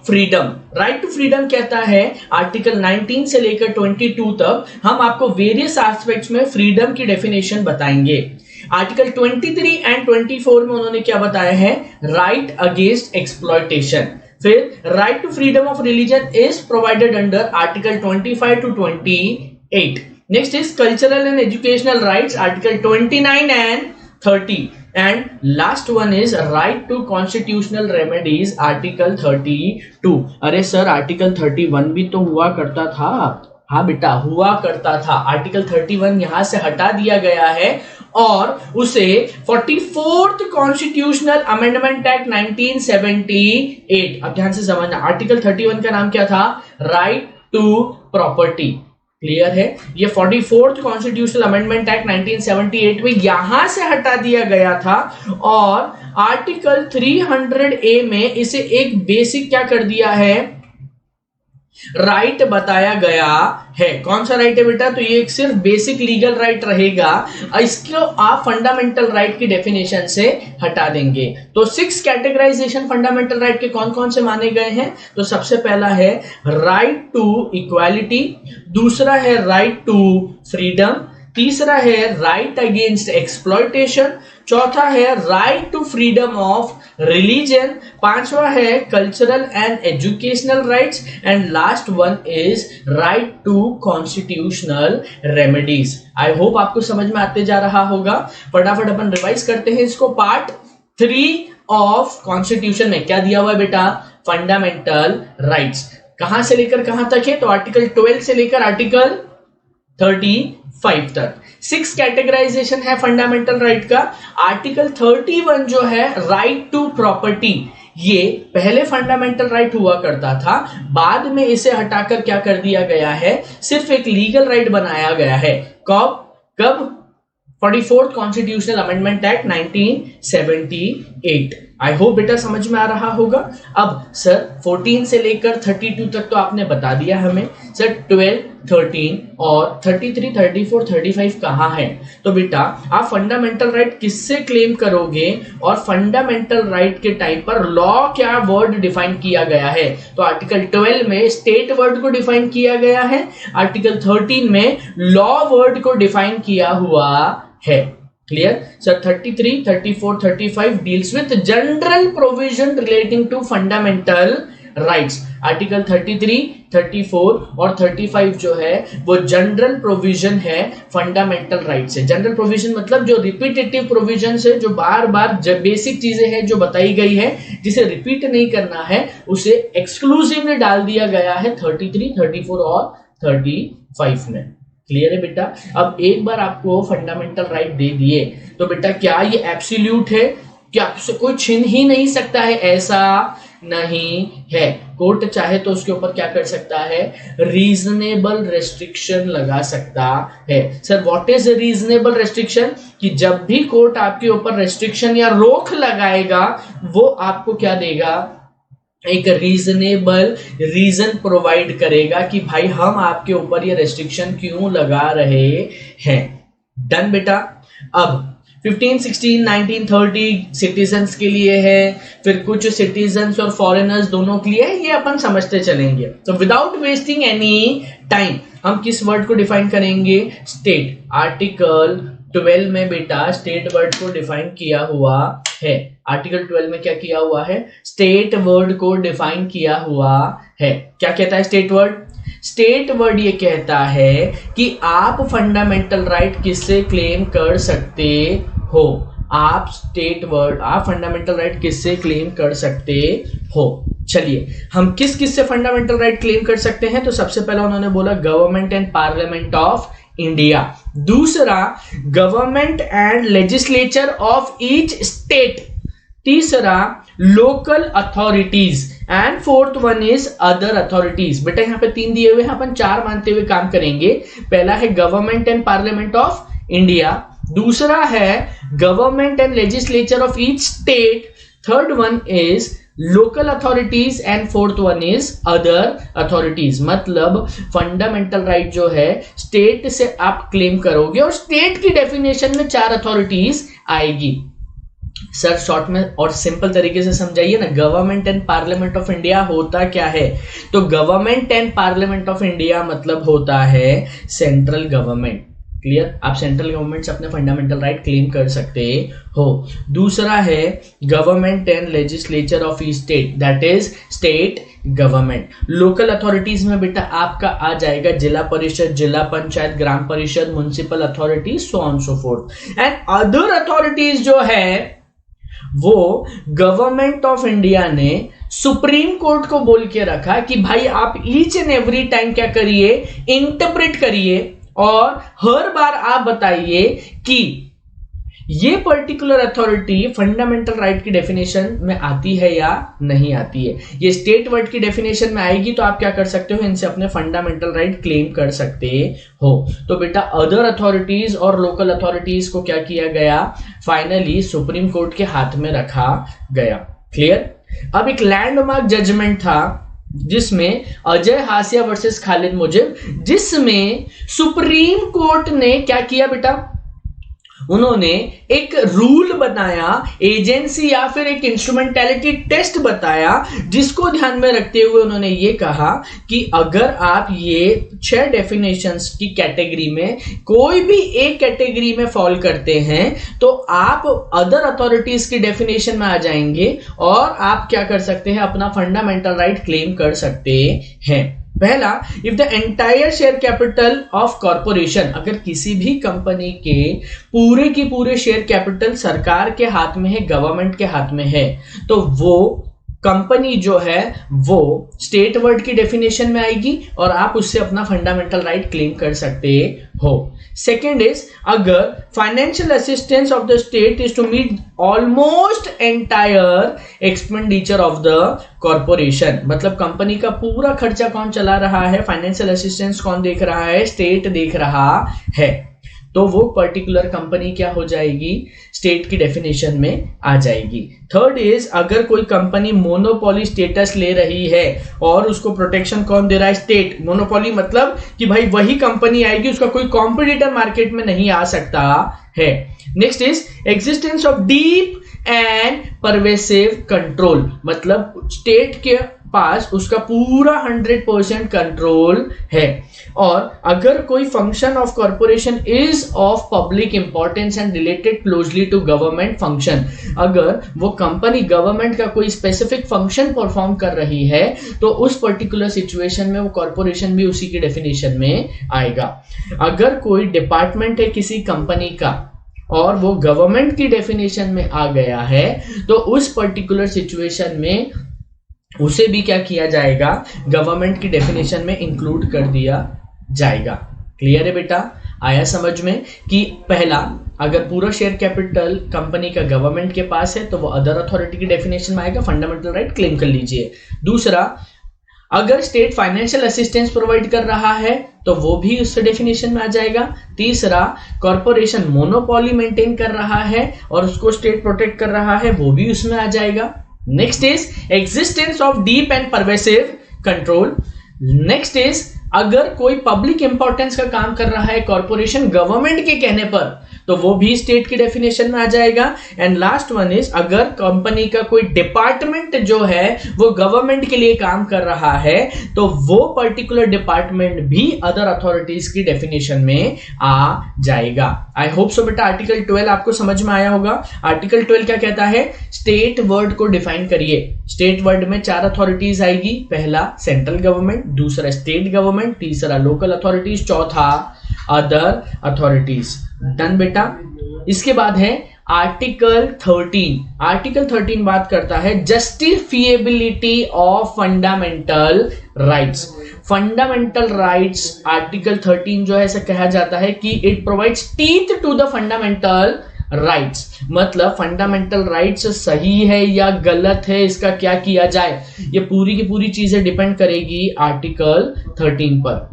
freedom. Right to freedom कहता है आर्टिकल 19 से लेकर 22 तक हम आपको वेरियस एस्पेक्ट्स में फ्रीडम की डेफिनेशन बताएंगे। आर्टिकल 23 एंड 24 में उन्होंने क्या बताया है? Right against exploitation. फिर right to freedom of religion is provided under article 25 to 28। Next is cultural and educational rights, article 29 and 30। And last one is right to constitutional remedies, article 32। अरे सर आर्टिकल 31 भी तो हुआ करता था। हाँ बेटा हुआ करता था। आर्टिकल 31 यहां से हटा दिया गया है और उसे 44th कॉन्स्टिट्यूशनल अमेंडमेंट एक्ट 1978। अब ध्यान से समझना, आर्टिकल 31 का नाम क्या था? Right to property. क्लियर है? ये 44th कॉन्स्टिट्यूशनल अमेंडमेंट एक्ट 1978 में यहां से हटा दिया गया था और आर्टिकल 300A में इसे एक बेसिक क्या कर दिया है? राइट बताया गया है। कौन सा राइट है बेटा? तो ये एक सिर्फ बेसिक लीगल राइट रहेगा, इसको आप फंडामेंटल राइट की डेफिनेशन से हटा देंगे। तो 6 कैटेगराइजेशन फंडामेंटल राइट के कौन कौन से माने गए हैं? तो सबसे पहला है राइट टू इक्वालिटी, दूसरा है राइट टू फ्रीडम, तीसरा है राइट अगेंस्ट एक्सप्लॉयटेशन, चौथा है right to freedom of religion, पांचवा है cultural and educational rights, and last one is right to constitutional remedies. I hope आपको समझ में आते जा रहा होगा। फटाफट अपन रिवाइज करते हैं इसको। पार्ट 3 ऑफ कॉन्स्टिट्यूशन में क्या दिया हुआ है बेटा? Fundamental rights. कहां से लेकर कहां तक है? तो आर्टिकल 12 से लेकर आर्टिकल 35 तक। 6 कैटेगराइजेशन है फंडामेंटल राइट का। आर्टिकल 31 जो है राइट टू प्रॉपर्टी, ये पहले फंडामेंटल राइट हुआ करता था, बाद में इसे हटाकर क्या कर दिया गया है? सिर्फ एक लीगल राइट बनाया गया है। कब? 44th constitutional amendment act 1978। आई होप बेटा समझ में आ रहा होगा। अब सर 14 से लेकर 32 तक तो आपने बता दिया हमें। सर 12, 13 और 33, 34, 35 कहाँ है? तो बेटा आप फंडामेंटल राइट किससे क्लेम करोगे और फंडामेंटल राइट के टाइम पर लॉ क्या वर्ड डिफाइन किया गया है? तो आर्टिकल 12 में स्टेट वर्ड को डिफाइन किया गया है, आर्टिकल 13 में लॉ वर्ड को डिफाइन किया हुआ है। Clear sir? 33, 34, 35 deals with general provision relating to fundamental rights. Article 33, 34 और 35 जो है वो जनरल प्रोविजन है फंडामेंटल राइट से। जनरल प्रोविजन मतलब जो रिपीटेटिव प्रोविजन है, जो बार बार बेसिक चीजें हैं जो बताई गई है, जिसे रिपीट नहीं करना है, उसे एक्सक्लूसिवली डाल दिया गया है 33, 34 और 35 में। क्लियर है बेटा? अब एक बार आपको फंडामेंटल राइट दे दिए तो बेटा क्या ये एब्सोल्यूट है? क्या आपसे कोई छीन ही नहीं सकता है? ऐसा नहीं है। कोर्ट चाहे तो उसके ऊपर क्या कर सकता है? रीजनेबल रेस्ट्रिक्शन लगा सकता है। Sir what is reasonable restriction? कि जब भी कोर्ट आपके ऊपर रेस्ट्रिक्शन या रोक लगाएगा, वो आपको क्या देगा? एक रीजनेबल रीजन प्रोवाइड करेगा कि भाई हम आपके ऊपर ये रेस्ट्रिक्शन क्यों लगा रहे हैं। डन बेटा? अब 15, 16, 19, 30 सिटीजन्स के लिए है, फिर कुछ सिटीजन्स और फॉरेनर्स दोनों के लिए है, ये अपन समझते चलेंगे। तो विदाउट वेस्टिंग एनी टाइम हम किस वर्ड को डिफाइन करेंगे? स्टेट। आर्टिकल 12 में बेटा स्टेट वर्ड को डिफाइन किया हुआ है। आर्टिकल 12 में क्या किया हुआ है? स्टेट वर्ड को डिफाइन किया हुआ है। क्या कहता है स्टेट वर्ड? स्टेट वर्ड ये कहता है कि आप फंडामेंटल राइट किससे क्लेम कर सकते हो। आप फंडामेंटल राइट किससे क्लेम कर सकते हो। चलिए हम किस किस से फंडामेंटल राइट क्लेम कर सकते हैं। तो सबसे पहला उन्होंने बोला government and parliament of India, दूसरा government and legislature of each state, तीसरा local authorities, and fourth one is other authorities. बेटा यहाँ पे 3 दिए हुए हैं, अपन 4 मानते हुए काम करेंगे। पहला है government and parliament of India, दूसरा है government and legislature of each state, third one is local authorities and fourth one is other authorities. मतलब फंडामेंटल राइट जो है स्टेट से आप क्लेम करोगे और स्टेट की डेफिनेशन में 4 अथॉरिटीज आएगी। सर शॉर्ट में और सिंपल तरीके से समझाइए ना, government and parliament of India होता क्या है? तो government and parliament of India मतलब होता है सेंट्रल गवर्नमेंट। क्लियर? आप सेंट्रल गवर्नमेंट से अपने फंडामेंटल राइट क्लेम कर सकते हो। दूसरा है government and legislature of each state, that is state government. Local authorities में बेटा आपका आ जाएगा जिला परिषद, जिला पंचायत, ग्राम परिषद, municipal authorities, so on so fourth. And other authorities जो है वो गवर्नमेंट ऑफ इंडिया ने सुप्रीम कोर्ट को बोल के रखा कि भाई आप ईच एंड एवरी टाइम क्या करिए? इंटरप्रेट करिए और हर बार आप बताइए कि ये पर्टिकुलर अथॉरिटी फंडामेंटल राइट की डेफिनेशन में आती है या नहीं आती है। ये स्टेट वर्ड की डेफिनेशन में आएगी तो आप क्या कर सकते हो? इनसे अपने फंडामेंटल राइट क्लेम कर सकते हो। तो बेटा अदर अथॉरिटीज और लोकल अथॉरिटीज को क्या किया गया? फाइनली सुप्रीम कोर्ट के हाथ में रखा गया। क्लियर? अब एक लैंडमार्क जजमेंट था जिसमें अजय हासिया वर्सेस खालिद मुजिब, जिसमें सुप्रीम कोर्ट ने क्या किया बेटा? उन्होंने एक रूल बनाया, एजेंसी या फिर एक इंस्ट्रूमेंटैलिटी टेस्ट बताया, जिसको ध्यान में रखते हुए उन्होंने ये कहा कि अगर आप ये 6 डेफिनेशंस की कैटेगरी में कोई भी एक कैटेगरी में फॉल करते हैं तो आप अदर अथॉरिटीज की डेफिनेशन में आ जाएंगे और आप क्या कर सकते हैं, अपना फंडामेंटल राइट क्लेम कर सकते हैं। पहला, if the entire share capital of corporation, अगर किसी भी कंपनी के पूरे की पूरे शेयर कैपिटल सरकार के हाथ में है, गवर्नमेंट के हाथ में है, तो वो कंपनी जो है वो स्टेट वर्ड की डेफिनेशन में आएगी और आप उससे अपना फंडामेंटल राइट क्लेम कर सकते हो। सेकेंड इज, अगर financial assistance of the state is to meet almost entire expenditure of the corporation, मतलब कंपनी का पूरा खर्चा कौन चला रहा है, फाइनेंशियल असिस्टेंस कौन देख रहा है, स्टेट देख रहा है, तो वो पर्टिकुलर कंपनी क्या हो जाएगी, स्टेट की डेफिनेशन में आ जाएगी। थर्ड इज, अगर कोई कंपनी मोनोपोली स्टेटस ले रही है और उसको प्रोटेक्शन कौन दे रहा है, स्टेट। मोनोपोली मतलब कि भाई वही कंपनी आएगी, उसका कोई कॉम्पिटिटर मार्केट में नहीं आ सकता है। Next is existence of deep and pervasive control, मतलब स्टेट के पास उसका पूरा 100% कंट्रोल है। और अगर कोई function of corporation is of public importance and related closely to government function, अगर वो कंपनी गवर्नमेंट का कोई स्पेसिफिक फंक्शन परफॉर्म कर रही है तो उस पर्टिकुलर सिचुएशन में वो कॉर्पोरेशन भी उसी की डेफिनेशन में आएगा। अगर कोई डिपार्टमेंट है किसी कंपनी का और वो गवर्नमेंट की डेफिनेशन में आ गया है तो उस पर्टिकुलर सिचुएशन में उसे भी क्या किया जाएगा, गवर्नमेंट की डेफिनेशन में इंक्लूड कर दिया जाएगा। क्लियर है बेटा, आया समझ में कि पहला, अगर पूरा शेयर कैपिटल कंपनी का गवर्नमेंट के पास है तो वो अदर अथॉरिटी की डेफिनेशन में आएगा, फंडामेंटल राइट क्लेम कर लीजिए। दूसरा, अगर स्टेट फाइनेंशियल असिस्टेंस प्रोवाइड कर रहा है तो वो भी उस डेफिनेशन में आ जाएगा। तीसरा, कॉर्पोरेशन मोनोपोली मेंटेन कर रहा है और उसको स्टेट प्रोटेक्ट कर रहा है, वो भी उसमें आ जाएगा। Next is existence of deep and pervasive control. Next is, अगर कोई पब्लिक इंपॉर्टेंस का काम कर रहा है कॉर्पोरेशन गवर्नमेंट के कहने पर तो वो भी स्टेट की डेफिनेशन में आ जाएगा। एंड लास्ट वन इज, अगर कंपनी का कोई डिपार्टमेंट जो है वो गवर्नमेंट के लिए काम कर रहा है तो वो पर्टिकुलर डिपार्टमेंट भी अदर अथॉरिटीज की डेफिनेशन में आ जाएगा। आई होप सो बेटा आर्टिकल 12 आपको समझ में आया होगा। आर्टिकल 12 क्या कहता है, स्टेट वर्ड को डिफाइन करिए। स्टेट वर्ड में 4 अथॉरिटीज आएगी, पहला सेंट्रल गवर्नमेंट, दूसरा स्टेट गवर्नमेंट, तीसरा लोकल अथॉरिटीज, चौथा अदर अथॉरिटीज। डन बेटा। इसके बाद है आर्टिकल 13। आर्टिकल 13 बात करता है justifiability of fundamental rights. Fundamental rights article 13 जो है ऐसा कहा जाता है कि it provides teeth to the fundamental rights, मतलब फंडामेंटल राइट्स सही है या गलत है, इसका क्या किया जाए, ये पूरी की पूरी चीजें डिपेंड करेगी आर्टिकल 13 पर।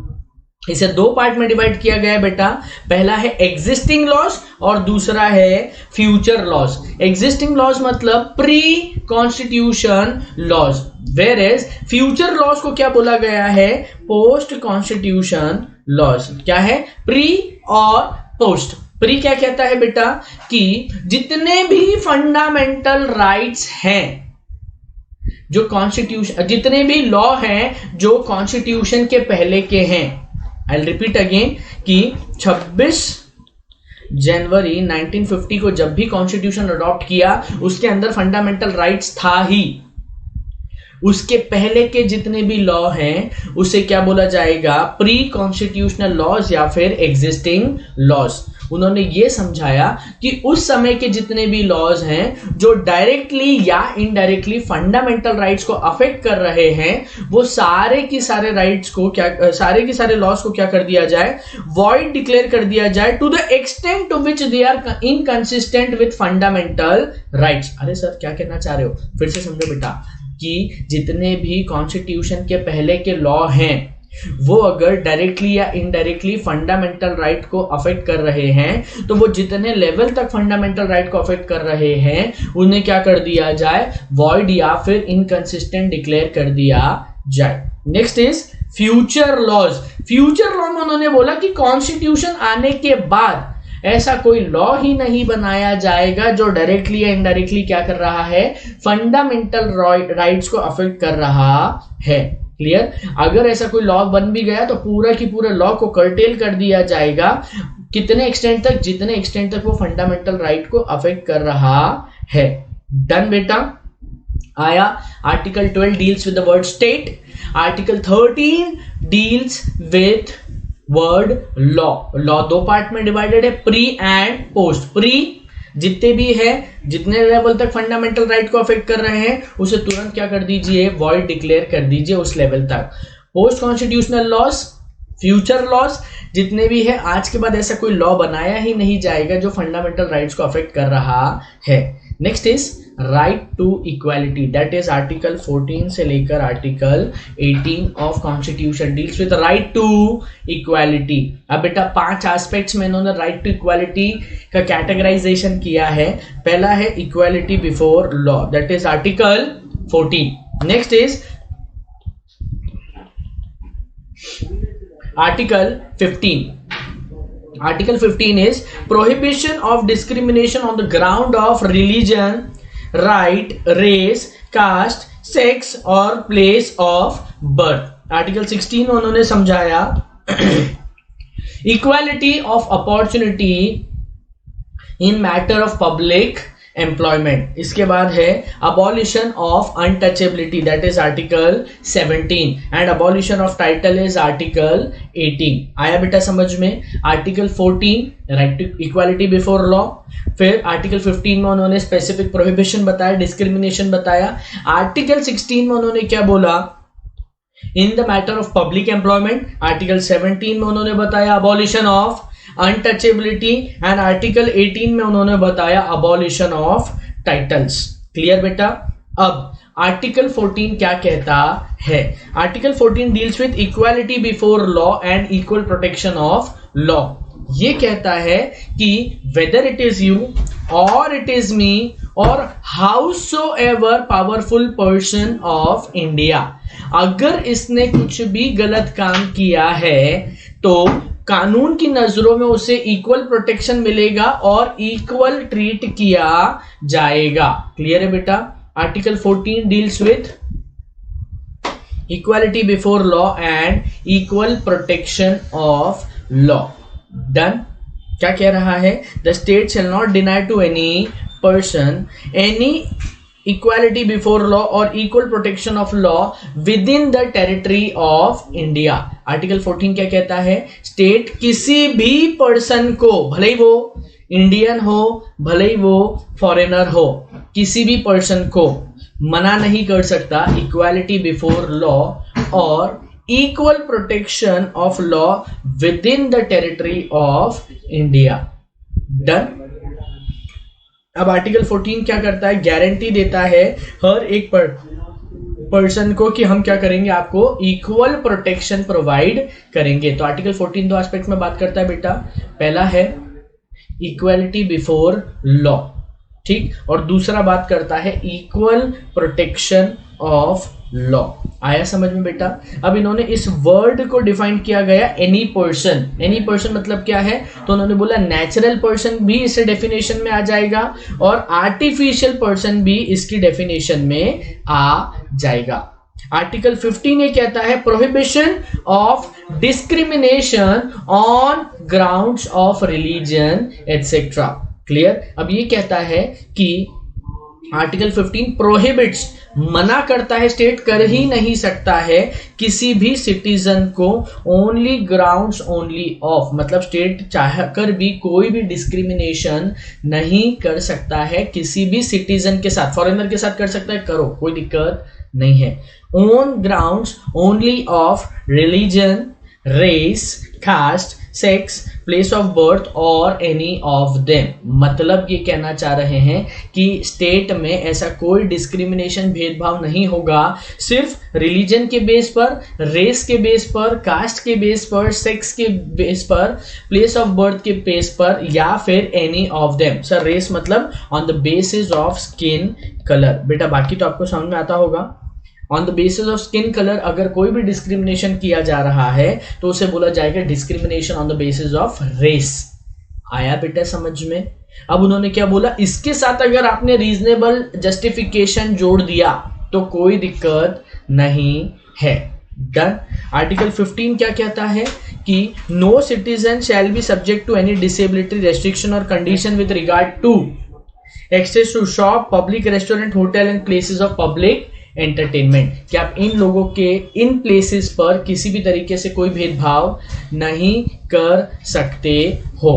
इसे 2 पार्ट में डिवाइड किया गया है बेटा। पहला है एग्जिस्टिंग लॉज और दूसरा है फ्यूचर लॉज। एग्जिस्टिंग लॉज मतलब pre constitution laws, whereas future laws को क्या बोला गया है, पोस्ट कॉन्स्टिट्यूशन लॉज। क्या है, प्री और पोस्ट। प्री क्या कहता है बेटा कि जितने भी फंडामेंटल राइट्स हैं जो कॉन्स्टिट्यूशन, जितने भी लॉ हैं जो कॉन्स्टिट्यूशन के पहले के हैं, आई रिपीट अगेन कि 26 जनवरी 1950 को जब भी कॉन्स्टिट्यूशन अडॉप्ट किया उसके अंदर फंडामेंटल राइट्स था ही, उसके पहले के जितने भी लॉ हैं उसे क्या बोला जाएगा, प्री कॉन्स्टिट्यूशनल लॉज या फिर एग्जिस्टिंग लॉज। उन्होंने ये समझाया कि उस समय के जितने भी लॉज हैं जो डायरेक्टली या इनडायरेक्टली फंडामेंटल राइट्स को अफेक्ट कर रहे हैं वो सारे की सारे राइट्स को क्या, सारे के सारे लॉज को क्या कर दिया जाए, वॉइड डिक्लेयर कर दिया जाए to the extent to which they are inconsistent with fundamental rights. अरे सर क्या कहना चाह रहे हो, फिर से समझो बेटा कि जितने भी कॉन्स्टिट्यूशन के पहले के लॉ हैं वो अगर डायरेक्टली या इनडायरेक्टली फंडामेंटल राइट को अफेक्ट कर रहे हैं तो वो जितने लेवल तक फंडामेंटल राइट को अफेक्ट कर रहे हैं उन्हें क्या कर दिया जाए, वॉइड या फिर इनकंसिस्टेंट डिक्लेयर कर दिया जाए। Next is future laws. Future law में उन्होंने बोला कि कॉन्स्टिट्यूशन आने के बाद ऐसा कोई लॉ ही नहीं बनाया जाएगा जो डायरेक्टली या इनडायरेक्टली क्या कर रहा है, फंडामेंटल राइट्स को अफेक्ट कर रहा है। क्लियर? अगर ऐसा कोई लॉ बन भी गया तो पूरा की पूरा लॉ को कर्टेल कर दिया जाएगा। कितने एक्सटेंट तक? जितने एक्सटेंट तक वो फंडामेंटल राइट को अफेक्ट कर रहा है। डन बेटा? आया। Article 12 deals with the word state, article 13 deals with word law. Law दो पार्ट में डिवाइडेड है, प्री एंड पोस्ट। प्री जितने भी है, जितने लेवल तक फंडामेंटल राइट को अफेक्ट कर रहे हैं उसे तुरंत क्या कर दीजिए, वॉइड डिक्लेयर कर दीजिए उस लेवल तक। Post constitutional loss, future loss जितने भी है, आज के बाद ऐसा कोई लॉ बनाया ही नहीं जाएगा जो फंडामेंटल राइट्स को अफेक्ट कर रहा है। Next is right to equality, that is article 14 से लेकर article 18 of constitution deals with right to equality. अब बेटा 5 एस्पेक्ट्स में इन्होंने राइट टू इक्वालिटी का कैटेगराइजेशन किया है। पहला है equality before law, that is article 14। Next is article 15. Article 15 is prohibition of discrimination on the ground of religion, right, race, caste, sex or place of birth. Article 16 उन्होंने समझाया equality of opportunity in matter of public employment. इसके बाद है abolition of untouchability, that is article 17 and abolition of title is article 18। आया बेटा समझ में? Article 14 right to equality before law, फिर आर्टिकल 15 में उन्होंने स्पेसिफिक प्रोहिबिशन बताया, डिस्क्रिमिनेशन बताया। आर्टिकल 16 में उन्होंने क्या बोला, in the matter of public employment. Article 17 में उन्होंने बताया abolition of untouchability and article 18 में उन्होंने बताया अबॉलिशन ऑफ टाइटल्स। क्लियर बेटा? अब आर्टिकल 14 क्या कहता है? Article 14 deals with equality before law and equal protection of law. ये कहता है कि वेदर इट इज यू और इट इज मी और हाउसोएवर पावरफुल पर्सन ऑफ इंडिया, अगर इसने कुछ भी गलत काम किया है तो कानून की नजरों में उसे इक्वल प्रोटेक्शन मिलेगा और इक्वल ट्रीट किया जाएगा। क्लियर है बेटा? Article 14 deals with equality before law and equal protection of law. Done? क्या कह रहा है? The state shall not deny to any person any equality before law और equal protection of law within the territory of India. Article 14 क्या कहता है? स्टेट किसी भी पर्सन को, भले ही वो इंडियन हो भले ही वो फॉरेनर हो, किसी भी पर्सन को मना नहीं कर सकता इक्वालिटी बिफोर लॉ और equal protection of law within the territory of India. Done? अब आर्टिकल 14 क्या करता है? गारंटी देता है हर एक पर्सन को कि हम क्या करेंगे, आपको इक्वल प्रोटेक्शन प्रोवाइड करेंगे। तो आर्टिकल 14 दो एस्पेक्ट में बात करता है बेटा। पहला है इक्वालिटी बिफोर लॉ, ठीक, और दूसरा बात करता है इक्वल प्रोटेक्शन ऑफ लॉ। आया समझ में बेटा? अब इन्होंने इस वर्ड को डिफाइन किया गया एनी पर्सन। एनी पर्सन मतलब क्या है? तो उन्होंने बोला नेचुरल पर्सन भी इस डेफिनेशन में आ जाएगा और आर्टिफिशियल पर्सन भी इसकी डेफिनेशन में आ जाएगा। आर्टिकल 15 ये कहता है prohibition of discrimination on grounds of religion etcetera. Clear? अब ये कहता है कि आर्टिकल 15 प्रोहिबिट्स, मना करता है, स्टेट कर ही नहीं सकता है किसी भी सिटीजन को ओनली ग्राउंड्स ओनली ऑफ, मतलब स्टेट चाहकर भी कोई भी डिस्क्रिमिनेशन नहीं कर सकता है किसी भी सिटीजन के साथ। फॉरेनर के साथ कर सकता है, करो, कोई दिक्कत नहीं है। On grounds only of religion, race, caste, sex, place of birth और एनी ऑफ देम। मतलब ये कहना चाह रहे हैं कि स्टेट में ऐसा कोई डिस्क्रिमिनेशन, भेदभाव नहीं होगा सिर्फ रिलीजन के बेस पर, रेस के बेस पर, कास्ट के बेस पर, सेक्स के बेस पर, प्लेस ऑफ बर्थ के बेस पर या फिर any of them. Sir race मतलब on the basis of skin colour. बेटा बाकी तो आपको समझ में आता होगा। On the basis of skin colour अगर कोई भी डिस्क्रिमिनेशन किया जा रहा है तो उसे बोला जाएगा discrimination on the basis of race. आया बेटा समझ में? अब उन्होंने क्या बोला, इसके साथ अगर आपने रीजनेबल जस्टिफिकेशन जोड़ दिया तो कोई दिक्कत नहीं है। डन। आर्टिकल 15 क्या कहता है कि no citizen shall be subject to any disability restriction और condition with regard to access to shop, public restaurant, hotel and places of public entertainment, कि आप इन लोगों के इन प्लेसेस पर किसी भी तरीके से कोई भेदभाव नहीं कर सकते हो।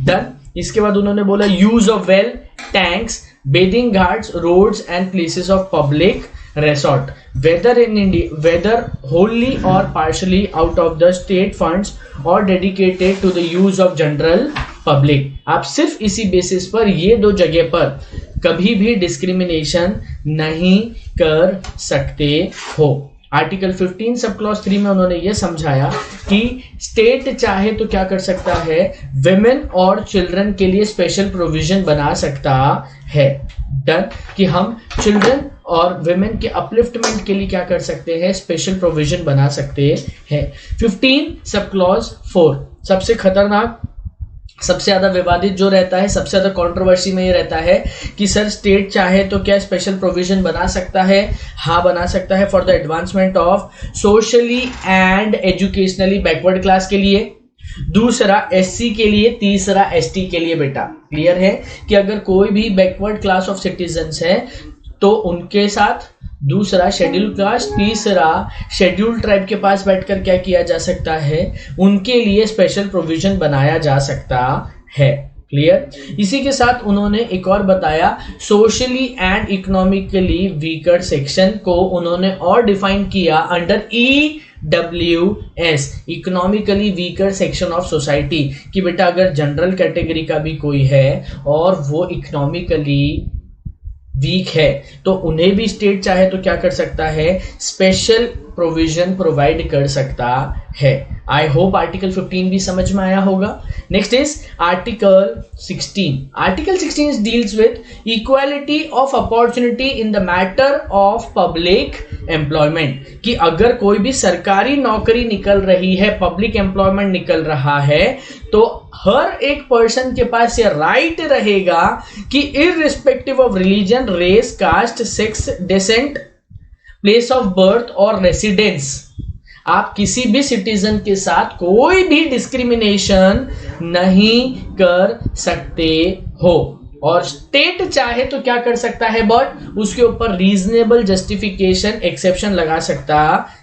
डन। इसके बाद उन्होंने बोला use of well, tanks, bathing ghats, roads and places of public resort, whether in India, whether wholly or partially out of the state funds or dedicated to the use of general public। आप सिर्फ इसी बेसिस पर ये दो जगह पर कभी भी डिस्क्रिमिनेशन नहीं कर सकते हो। आर्टिकल 15 सब क्लॉज 3 में उन्होंने ये समझाया कि स्टेट चाहे तो क्या कर सकता है, विमेन और चिल्ड्रन के लिए स्पेशल प्रोविजन बना सकता है। डन। कि हम चिल्ड्रन और विमेन के अपलिफ्टमेंट के लिए क्या कर सकते हैं, स्पेशल प्रोविजन बना सकते हैं। 15 सब क्लॉज 4 सबसे खतरनाक, सबसे ज्यादा विवादित जो रहता है, सबसे ज्यादा कंट्रोवर्सी में ये रहता है कि सर स्टेट चाहे तो क्या स्पेशल प्रोविजन बना सकता है? हाँ बना सकता है, for the advancement of socially and educationally backward class के लिए, दूसरा एससी के लिए, तीसरा एसटी के लिए। बेटा क्लियर है कि अगर कोई भी बैकवर्ड क्लास ऑफ सिटीजन्स है तो उनके साथ, दूसरा शेड्यूल कास्ट, तीसरा शेड्यूल ट्राइब के पास बैठकर क्या किया जा सकता है, उनके लिए स्पेशल प्रोविजन बनाया जा सकता है। क्लियर। इसी के साथ उन्होंने एक और बताया, socially and economically weaker section को उन्होंने और डिफाइन किया under EWS, economically weaker section of society, कि बेटा अगर जनरल कैटेगरी का भी कोई है और वो इकोनॉमिकली वीक है तो उन्हें भी स्टेट चाहे तो क्या कर सकता है, स्पेशल प्रोविजन प्रोवाइड कर सकता है। आई होप आर्टिकल 15 भी समझ में आया होगा। Next is article 16। Article 16 deals with equality of opportunity in the matter of public employment, कि अगर कोई भी सरकारी नौकरी निकल रही है, पब्लिक एम्प्लॉयमेंट निकल रहा है, तो हर एक पर्सन के पास ये राइट रहेगा कि irrespective of religion, race, caste, sex, descent, place of birth और रेसिडेंस, आप किसी भी सिटीजन के साथ कोई भी डिस्क्रिमिनेशन नहीं कर सकते हो। और स्टेट चाहे तो क्या कर सकता है, बट उसके ऊपर रीजनेबल जस्टिफिकेशन एक्सेप्शन लगा सकता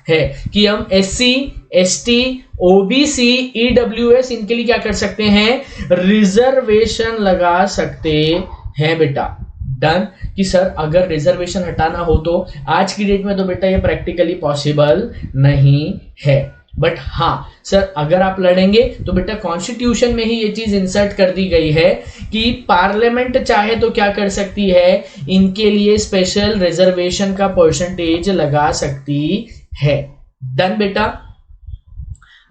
है कि हम एससी, एसटी, ओबीसी, ईडब्ल्यूएस इनके लिए क्या कर सकते हैं, रिजर्वेशन लगा सकते हैं। बेटा डन। कि सर अगर रिजर्वेशन हटाना हो तो आज की डेट में तो बेटा ये प्रैक्टिकली पॉसिबल नहीं है, बट हाँ सर अगर आप लड़ेंगे तो बेटा कॉन्स्टिट्यूशन में ही ये चीज इंसर्ट कर दी गई है कि पार्लियामेंट चाहे तो क्या कर सकती है, इनके लिए स्पेशल रिजर्वेशन का परसेंटेज लगा सकती है। डन बेटा।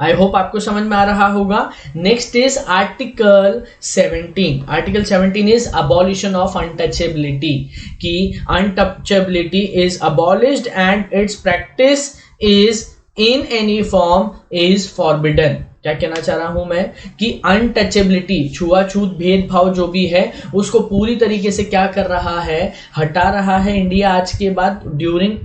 आई होप आपको समझ में आ रहा होगा। Next is article 17। Article 17 is abolition of untouchability, कि untouchability is abolished and its practice is in any form is forbidden. क्या कहना चाह रहा हूं मैं कि अनटचेबिलिटी, छुआछूत, भेदभाव जो भी है उसको पूरी तरीके से क्या कर रहा है, हटा रहा है इंडिया आज के बाद, during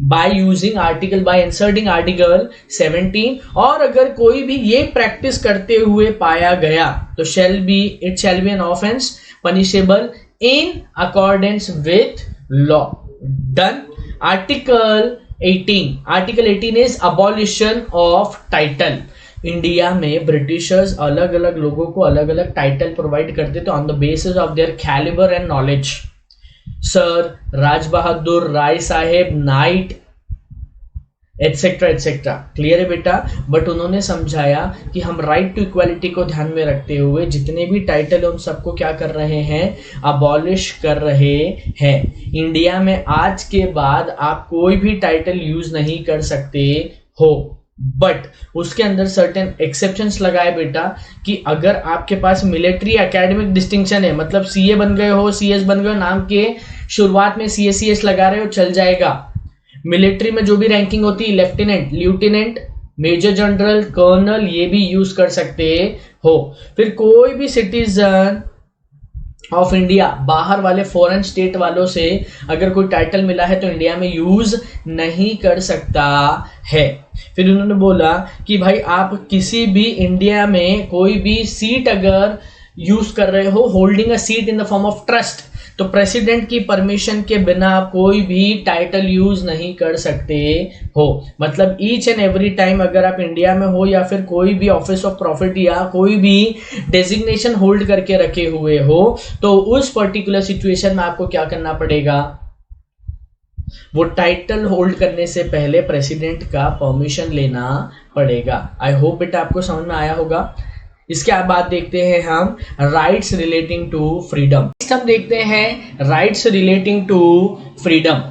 by using article, by inserting article 17। और अगर कोई भी ये प्रैक्टिस करते हुए पाया गया तो it shall be an offense punishable in accordance with law। Done। Article 18। Article 18 is abolition of title। India में ब्रिटिशर्स अलग अलग लोगों को अलग अलग टाइटल प्रोवाइड करते थे on the basis of their calibre and knowledge. Sir, Raj Bahadur, Rai Sahib, knight, etcetera etcetera. Clear है बेटा। बट उन्होंने समझाया कि हम राइट टू इक्वालिटी को ध्यान में रखते हुए जितने भी टाइटल उन सबको क्या कर रहे हैं, अबॉलिश कर रहे हैं। इंडिया में आज के बाद आप कोई भी टाइटल यूज नहीं कर सकते हो, बट उसके अंदर सर्टेन एक्सेप्शंस लगाए बेटा, कि अगर आपके पास मिलिट्री एकेडमिक डिस्टिंक्शन है, मतलब सीए बन गए हो, सीएस बन गए हो, नाम के शुरुआत में सीएस लगा रहे हो, चल जाएगा। मिलिट्री में जो भी रैंकिंग होती है, lieutenant, lieutenant, major general, colonel, ये भी यूज कर सकते हो। फिर कोई भी सिटीजन ऑफ इंडिया बाहर वाले फॉरेन स्टेट वालों से अगर कोई टाइटल मिला है तो इंडिया में यूज नहीं कर सकता है। फिर उन्होंने बोला कि भाई आप किसी भी इंडिया में कोई भी सीट अगर यूज कर रहे हो, holding a seat in the form of trust, तो प्रेसिडेंट की परमिशन के बिना आप कोई भी टाइटल यूज नहीं कर सकते हो। मतलब ईच एंड एवरी टाइम अगर आप इंडिया में हो या फिर कोई भी ऑफिस ऑफ प्रॉफिट या कोई भी डेजिग्नेशन होल्ड करके रखे हुए हो, तो उस पर्टिकुलर सिचुएशन में आपको क्या करना पड़ेगा, वो टाइटल होल्ड करने से पहले प्रेसिडेंट का परमिशन लेना पड़ेगा। आई होप बेटा आपको समझ में आया होगा। इसके बाद देखते हैं हम राइट्स रिलेटिंग टू फ्रीडम। हम देखते हैं rights relating to freedom.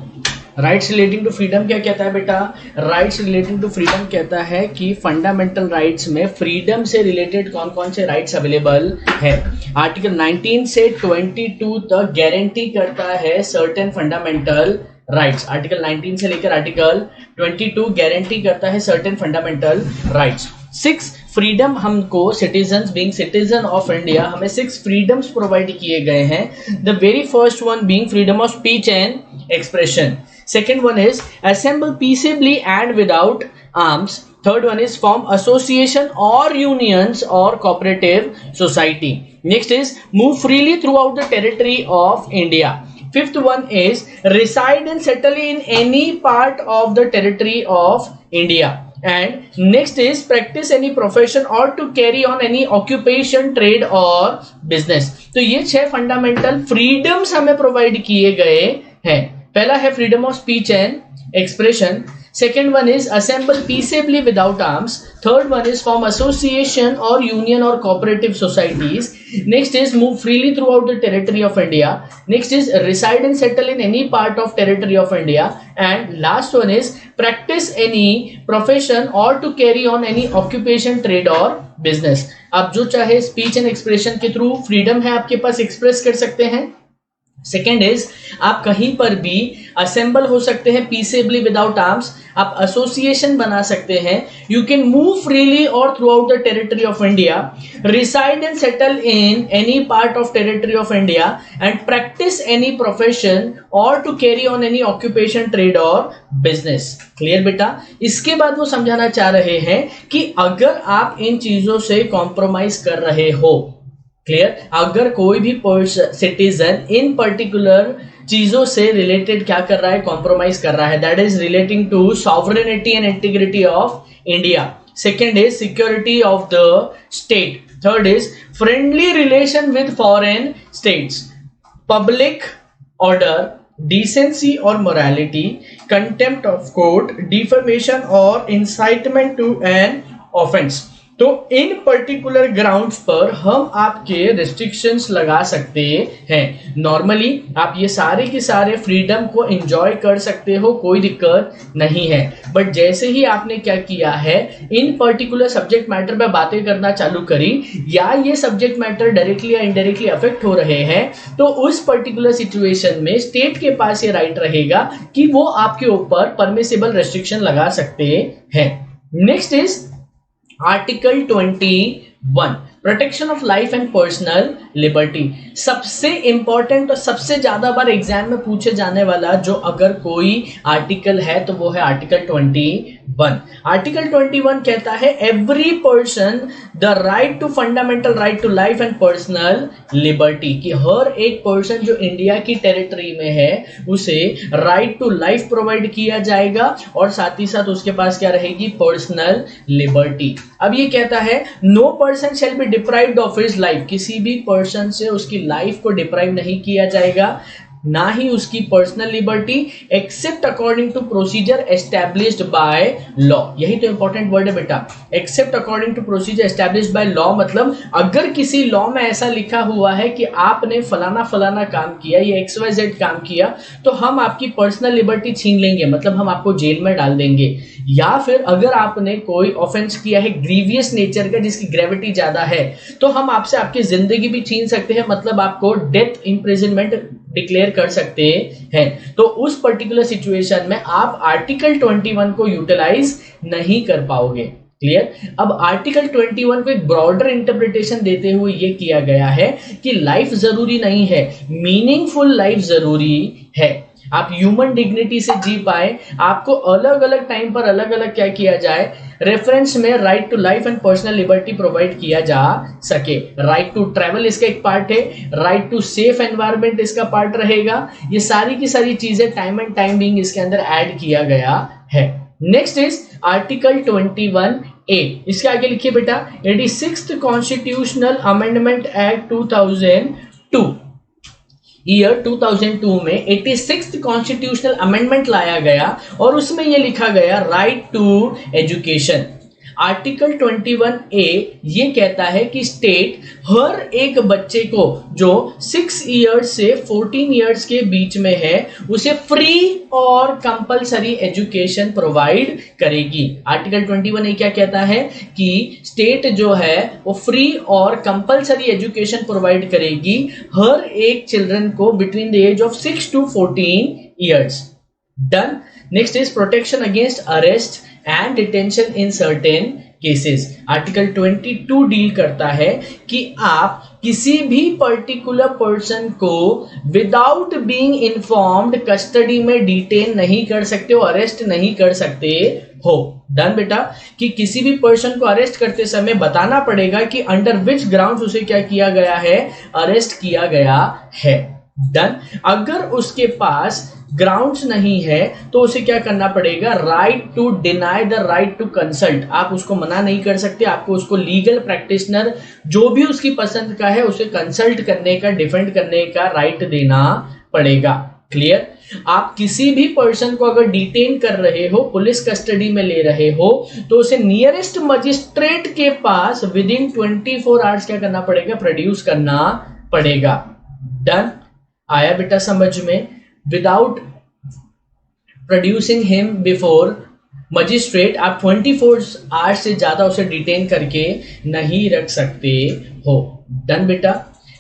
Rights relating to freedom क्या कहता है बेटा? राइट्स रिलेटिंग टू फ्रीडम कहता है कि फंडामेंटल राइट्स में फ्रीडम से रिलेटेड कौन कौन से राइट्स अवेलेबल है। आर्टिकल 19 से 22 तक गारंटी करता है सर्टेन फंडामेंटल राइट्स। आर्टिकल 19 से लेकर आर्टिकल 22 गारंटी करता है सर्टेन फंडामेंटल राइट्स। 6 फ्रीडम हमको citizens being citizen of India हमें 6 फ्रीडम्स प्रोवाइड किए गए हैं। The very first one being freedom of speech and expression. Second one is assemble peacefully and without arms. Third one is form association or unions or cooperative society. Next is move freely throughout the territory of India. Fifth one is reside and settle in any part of the territory of India. And next is practice any profession or to carry on any occupation, trade or business. तो ये 6 फंडामेंटल फ्रीडम्स हमें प्रोवाइड किए गए हैं। पहला है freedom of speech and expression. Second one is assemble peaceably without arms. Third one is form association or union or cooperative societies. Next is move freely throughout the territory of India. Next is reside and settle in any part of territory of India. And last one is practice any profession or to carry on any occupation, trade or business. आप जो चाहे स्पीच एंड एक्सप्रेशन के थ्रू फ्रीडम है आपके पास, एक्सप्रेस कर सकते हैं। सेकेंड इज आप कहीं पर भी असेंबल हो सकते हैं पीसेबली विदाउट आर्म्स, आप एसोसिएशन बना सकते हैं। यू कैन मूव फ्रीली और throughout the territory of India, reside and settle in any part of territory of India and practise any profession और to carry on any occupation, trade और बिजनेस। क्लियर बेटा? इसके बाद वो समझाना चाह रहे हैं कि अगर आप इन चीजों से कॉम्प्रोमाइज कर रहे हो, क्लियर, अगर कोई भी सिटीजन इन पर्टिकुलर चीजों से रिलेटेड क्या कर रहा है, कॉम्प्रोमाइज कर रहा है, that is relating to sovereignty and integrity of India. Second is security of the state. Third is friendly relation with foreign states, public order, decency और morality, contempt of court, defamation और इंसाइटमेंट टू एन ऑफेंस। तो इन पर्टिकुलर ग्राउंड्स पर हम आपके रिस्ट्रिक्शंस लगा सकते हैं। नॉर्मली आप ये सारे के सारे फ्रीडम को एंजॉय कर सकते हो, कोई दिक्कत नहीं है। बट जैसे ही आपने क्या किया है, इन पर्टिकुलर सब्जेक्ट मैटर पे बातें करना चालू करी या ये सब्जेक्ट मैटर डायरेक्टली या इनडायरेक्टली अफेक्ट हो रहे हैं, तो उस पर्टिकुलर सिचुएशन में स्टेट के पास ये राइट रहेगा कि वो आपके ऊपर परमिसिबल रेस्ट्रिक्शन लगा सकते हैं। Next is article 21, protection of life and personal liberty. सबसे इंपॉर्टेंट और सबसे ज्यादा बार एग्जाम में पूछे जाने वाला जो अगर कोई आर्टिकल है तो वो है आर्टिकल 21। आर्टिकल 21 कहता है every person the right to fundamental right to life and personal liberty, कि हर एक पर्सन जो इंडिया की टेरिटरी में है उसे राइट टू लाइफ प्रोवाइड किया जाएगा और साथ ही साथ उसके पास क्या रहेगी, पर्सनल लिबर्टी। अब ये कहता है no person shall be deprived of his life, किसी भी पर्सन से उसकी लाइफ को डिप्राइव नहीं किया जाएगा, ना ही उसकी personal liberty, except according to procedure established by law. यही तो इंपॉर्टेंट वर्ड है बेटा, except according to procedure established by law. मतलब अगर किसी लॉ में ऐसा लिखा हुआ है कि आपने फलाना फलाना काम किया, ये XYZ काम किया, तो हम आपकी पर्सनल लिबर्टी छीन लेंगे, मतलब हम आपको जेल में डाल देंगे। या फिर अगर आपने कोई ऑफेंस किया है ग्रीवियस नेचर का जिसकी ग्रेविटी ज्यादा है, तो हम आपसे आपकी जिंदगी भी छीन सकते हैं, मतलब आपको डेथ इंप्रिजनमेंट डिक्लेयर कर सकते हैं। तो उस पर्टिकुलर सिचुएशन में आप आर्टिकल 21 को यूटिलाइज नहीं कर पाओगे। क्लियर। अब आर्टिकल 21 को एक ब्रॉडर इंटरप्रिटेशन देते हुए ये किया गया है कि लाइफ जरूरी नहीं है, मीनिंगफुल लाइफ जरूरी है। आप ह्यूमन डिग्निटी से जी पाए, आपको अलग अलग टाइम पर अलग अलग क्या किया जाए, रेफरेंस में right to life and personal liberty provide किया जा सके। राइट टू ट्रैवल इसका एक पार्ट है, राइट टू सेफ एनवायरनमेंट इसका पार्ट रहेगा। ये सारी की सारी चीजें टाइम एंड टाइम बीइंग इसके अंदर ऐड किया गया है। नेक्स्ट इज आर्टिकल 21A, इसके आगे लिखिए बेटा, 86th constitutional amendment act 2002। Year 2002 में 86th कॉन्स्टिट्यूशनल अमेंडमेंट लाया गया और उसमें यह लिखा गया right to education. Article 21A ये कहता है कि स्टेट हर एक बच्चे को जो 6 इयर्स से 14 इयर्स के बीच में है उसे फ्री और कंपलसरी एजुकेशन प्रोवाइड करेगी। आर्टिकल 21A क्या कहता है कि स्टेट जो है वो फ्री और कंपलसरी एजुकेशन प्रोवाइड करेगी हर एक चिल्ड्रन को between the age of 6 to 14 years. Done. Next is protection against arrest and detention in certain cases. Article 22 deal करता है कि आप किसी भी पर्टिकुलर पर्सन को विदाउट बीइंग इन्फॉर्म्ड कस्टडी में डिटेन नहीं कर सकते हो, अरेस्ट नहीं कर सकते हो। डन बेटा, कि किसी भी पर्सन को अरेस्ट करते समय बताना पड़ेगा कि अंडर विच ग्राउंड्स उसे क्या किया गया है, अरेस्ट किया गया है। डन। अगर उसके पास ग्राउंड्स नहीं है तो उसे क्या करना पड़ेगा, right to deny the right to consult. आप उसको मना नहीं कर सकते, आपको उसको लीगल प्रैक्टिशनर जो भी उसकी पसंद का है उसे कंसल्ट करने का, डिफेंड करने का राइट देना पड़ेगा। क्लियर। आप किसी भी पर्सन को अगर डिटेन कर रहे हो, पुलिस कस्टडी में ले रहे हो, तो उसे नियरेस्ट मजिस्ट्रेट के पास विद इन 24 आवर्स क्या करना पड़ेगा, प्रोड्यूस करना पड़ेगा। डन। आया बेटा समझ में। Without producing him before magistrate आप 24 आवर्स से ज्यादा उसे डिटेन करके नहीं रख सकते हो। डन बेटा।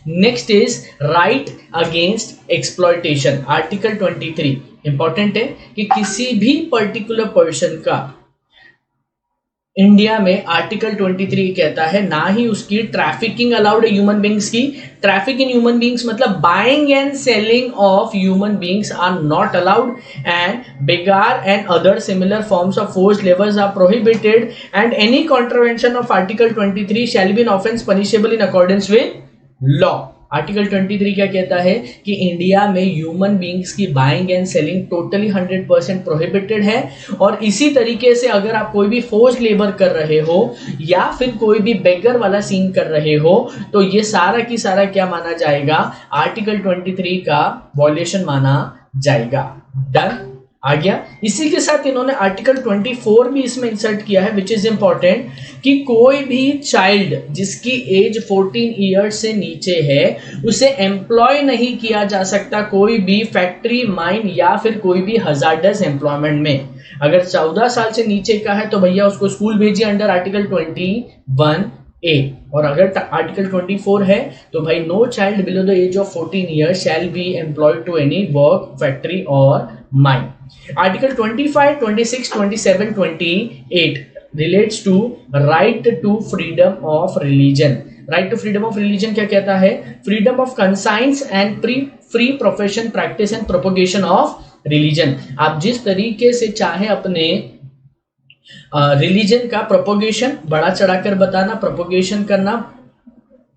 Next is right against exploitation. Article 23 important है कि किसी भी पर्टिकुलर पर्सन का इंडिया में आर्टिकल 23 कहता है ना ही उसकी ट्रैफिकिंग अलाउड है ह्यूमन बींग्स की। ट्रैफिक इन ह्यूमन बींग्स मतलब buying and selling of human beings are not allowed and begar and other similar forms of force labours are prohibited and any contravention of article 23 shall be an offence punishable in accordance with law. Article 23 क्या कहता है कि इंडिया में ह्यूमन बींग्स की buying and selling totally 100% prohibited है। और इसी तरीके से अगर आप कोई भी फोर्स लेबर कर रहे हो या फिर कोई भी बेगर वाला सीन कर रहे हो तो ये सारा की सारा क्या माना जाएगा, आर्टिकल 23 का वॉयलेशन माना जाएगा। डन। आ गया। इसी के साथ इन्होंने आर्टिकल 24 भी इसमें इंसर्ट किया है विच इज इंपॉर्टेंट कि कोई भी चाइल्ड जिसकी एज 14 इयर्स से नीचे है उसे एम्प्लॉय नहीं किया जा सकता कोई भी फैक्ट्री, माइन या फिर कोई भी हजार्डस एम्प्लॉयमेंट में। अगर 14 साल से नीचे का है तो भैया उसको स्कूल भेजिए अंडर आर्टिकल 21A। और अगर आर्टिकल 24 है तो भाई no child below the age of 14 years shall be employed to any work, factory और mine. Article 25, 26, 27, 28 relates to right to freedom of religion। right to freedom of religion क्या कहता है, freedom of conscience and free profession, practice and propagation of religion। आप जिस तरीके से चाहे अपने रिलीजन का प्रोपोगेशन बढ़ा चढ़ाकर बताना, प्रोपोगेशन करना,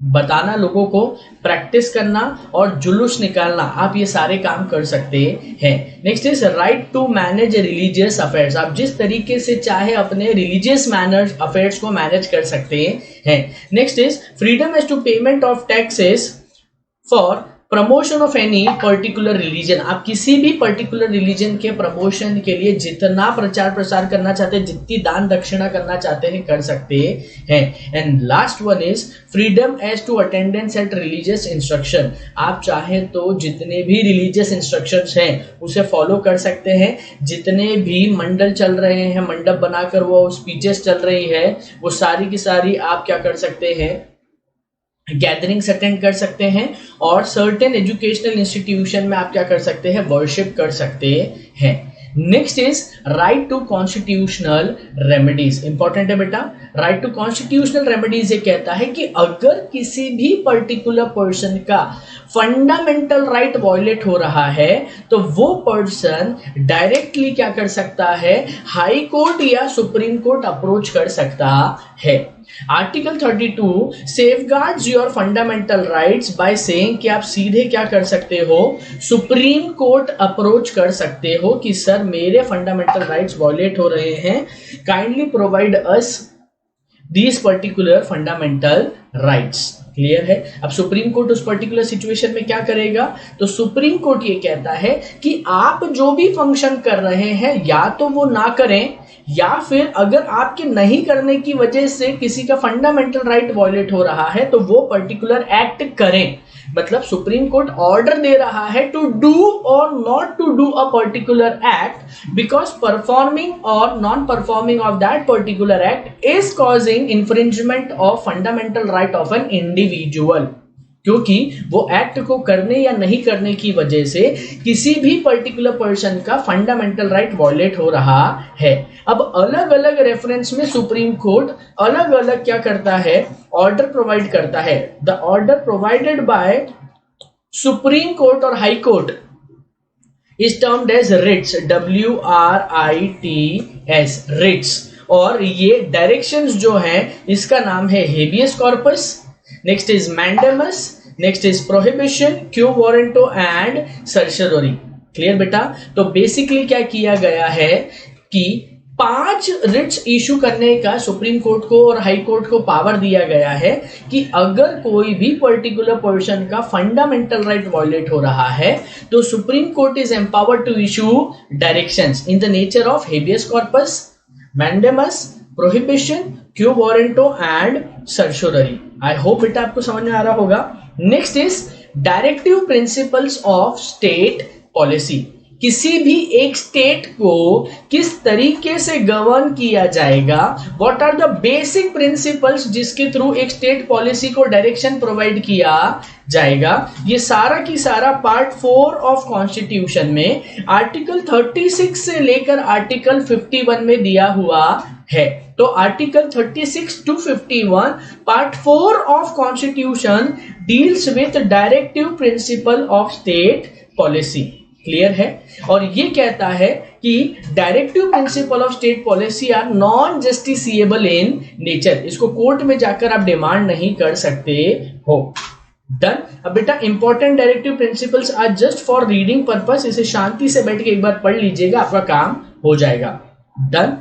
बताना लोगों को, प्रैक्टिस करना और जुलूस निकालना, आप ये सारे काम कर सकते हैं। Next is right to manage religious affairs. आप जिस तरीके से चाहे अपने रिलीजियस मैनर्स अफेयर्स को मैनेज कर सकते हैं। Next is freedom as to payment of taxes for promotion of any particular religion. आप किसी भी पर्टिकुलर रिलीजन के प्रमोशन के लिए जितना प्रचार प्रसार करना चाहते हैं, जितनी दान दक्षिणा करना चाहते हैं, कर सकते हैं। And last one is freedom as to attendance at religious instruction. आप चाहे तो जितने भी रिलीजियस इंस्ट्रक्शंस हैं उसे फॉलो कर सकते हैं। जितने भी मंडल चल रहे हैं, मंडप बनाकर वो स्पीचेस चल रही है, वो सारी की सारी आप क्या कर सकते हैं, गैदरिंग्स अटेंड कर सकते हैं। और सर्टेन एजुकेशनल इंस्टीट्यूशन में आप क्या कर सकते हैं, वर्शिप कर सकते हैं। Next is right to constitutional remedies. Important है बेटा, राइट टू कॉन्स्टिट्यूशनल रेमेडीज ये कहता है कि अगर किसी भी पर्टिकुलर पर्सन का फंडामेंटल राइट वायलेट हो रहा है तो वो पर्सन डायरेक्टली क्या कर सकता है, हाई कोर्ट या सुप्रीम कोर्ट अप्रोच कर सकता है। Article 32 safeguards your fundamental rights by saying कि आप सीधे क्या कर सकते हो, सुप्रीम कोर्ट अप्रोच कर सकते हो कि सर मेरे फंडामेंटल राइट्स वायलेट हो रहे हैं, kindly provide us these particular fundamental rights. Clear है। अब सुप्रीम कोर्ट उस पर्टिकुलर सिचुएशन में क्या करेगा, तो सुप्रीम कोर्ट ये कहता है कि आप जो भी फंक्शन कर रहे हैं या तो वो ना करें, या फिर अगर आपके नहीं करने की वजह से किसी का फंडामेंटल राइट वायलेट हो रहा है तो वो पर्टिकुलर एक्ट करें। मतलब सुप्रीम कोर्ट ऑर्डर दे रहा है टू डू और not to do a particular act because performing और non performing of that particular act is causing infringement of fundamental right of an individual. क्योंकि वो एक्ट को करने या नहीं करने की वजह से किसी भी पर्टिकुलर पर्सन का फंडामेंटल राइट वायलेट हो रहा है। अब अलग अलग रेफरेंस में सुप्रीम कोर्ट अलग अलग क्या करता है, ऑर्डर प्रोवाइड करता है। The order provided by supreme court और high court is termed as writs, WRITS, writs. और ये डायरेक्शंस जो है इसका नाम है habeas corpus, next is mandamus, next is prohibition, quo warranto and certiorari. Clear बेटा। तो बेसिकली क्या किया गया है कि 5 रिट्स इशू करने का सुप्रीम कोर्ट को और हाई कोर्ट को पावर दिया गया है कि अगर कोई भी पर्टिकुलर पर्सन का फंडामेंटल राइट वायलेट हो रहा है तो supreme court is empowered to issue directions in the nature of habeas corpus, mandamus, prohibition, quo warranto and certiorari. I hope बेटा आपको समझ में आ रहा होगा। Next is directive principles of state policy. किसी भी एक स्टेट को किस तरीके से गवर्न किया जाएगा, what are the basic principles जिसके थ्रू एक स्टेट पॉलिसी को डायरेक्शन प्रोवाइड किया जाएगा, ये सारा की सारा पार्ट 4 ऑफ कॉन्स्टिट्यूशन में आर्टिकल 36 से लेकर आर्टिकल 51 में दिया हुआ है। तो article 36 to 51 part 4 of constitution deals with directive principle of state policy. Clear है। और ये कहता है कि directive principle of state policy are non justiciable in nature. इसको कोर्ट में जाकर आप डिमांड नहीं कर सकते हो। डन। अब बेटा important directive principles are just for reading purpose, इसे शांति से बैठ के एक बार पढ़ लीजिएगा, आपका काम हो जाएगा। Done.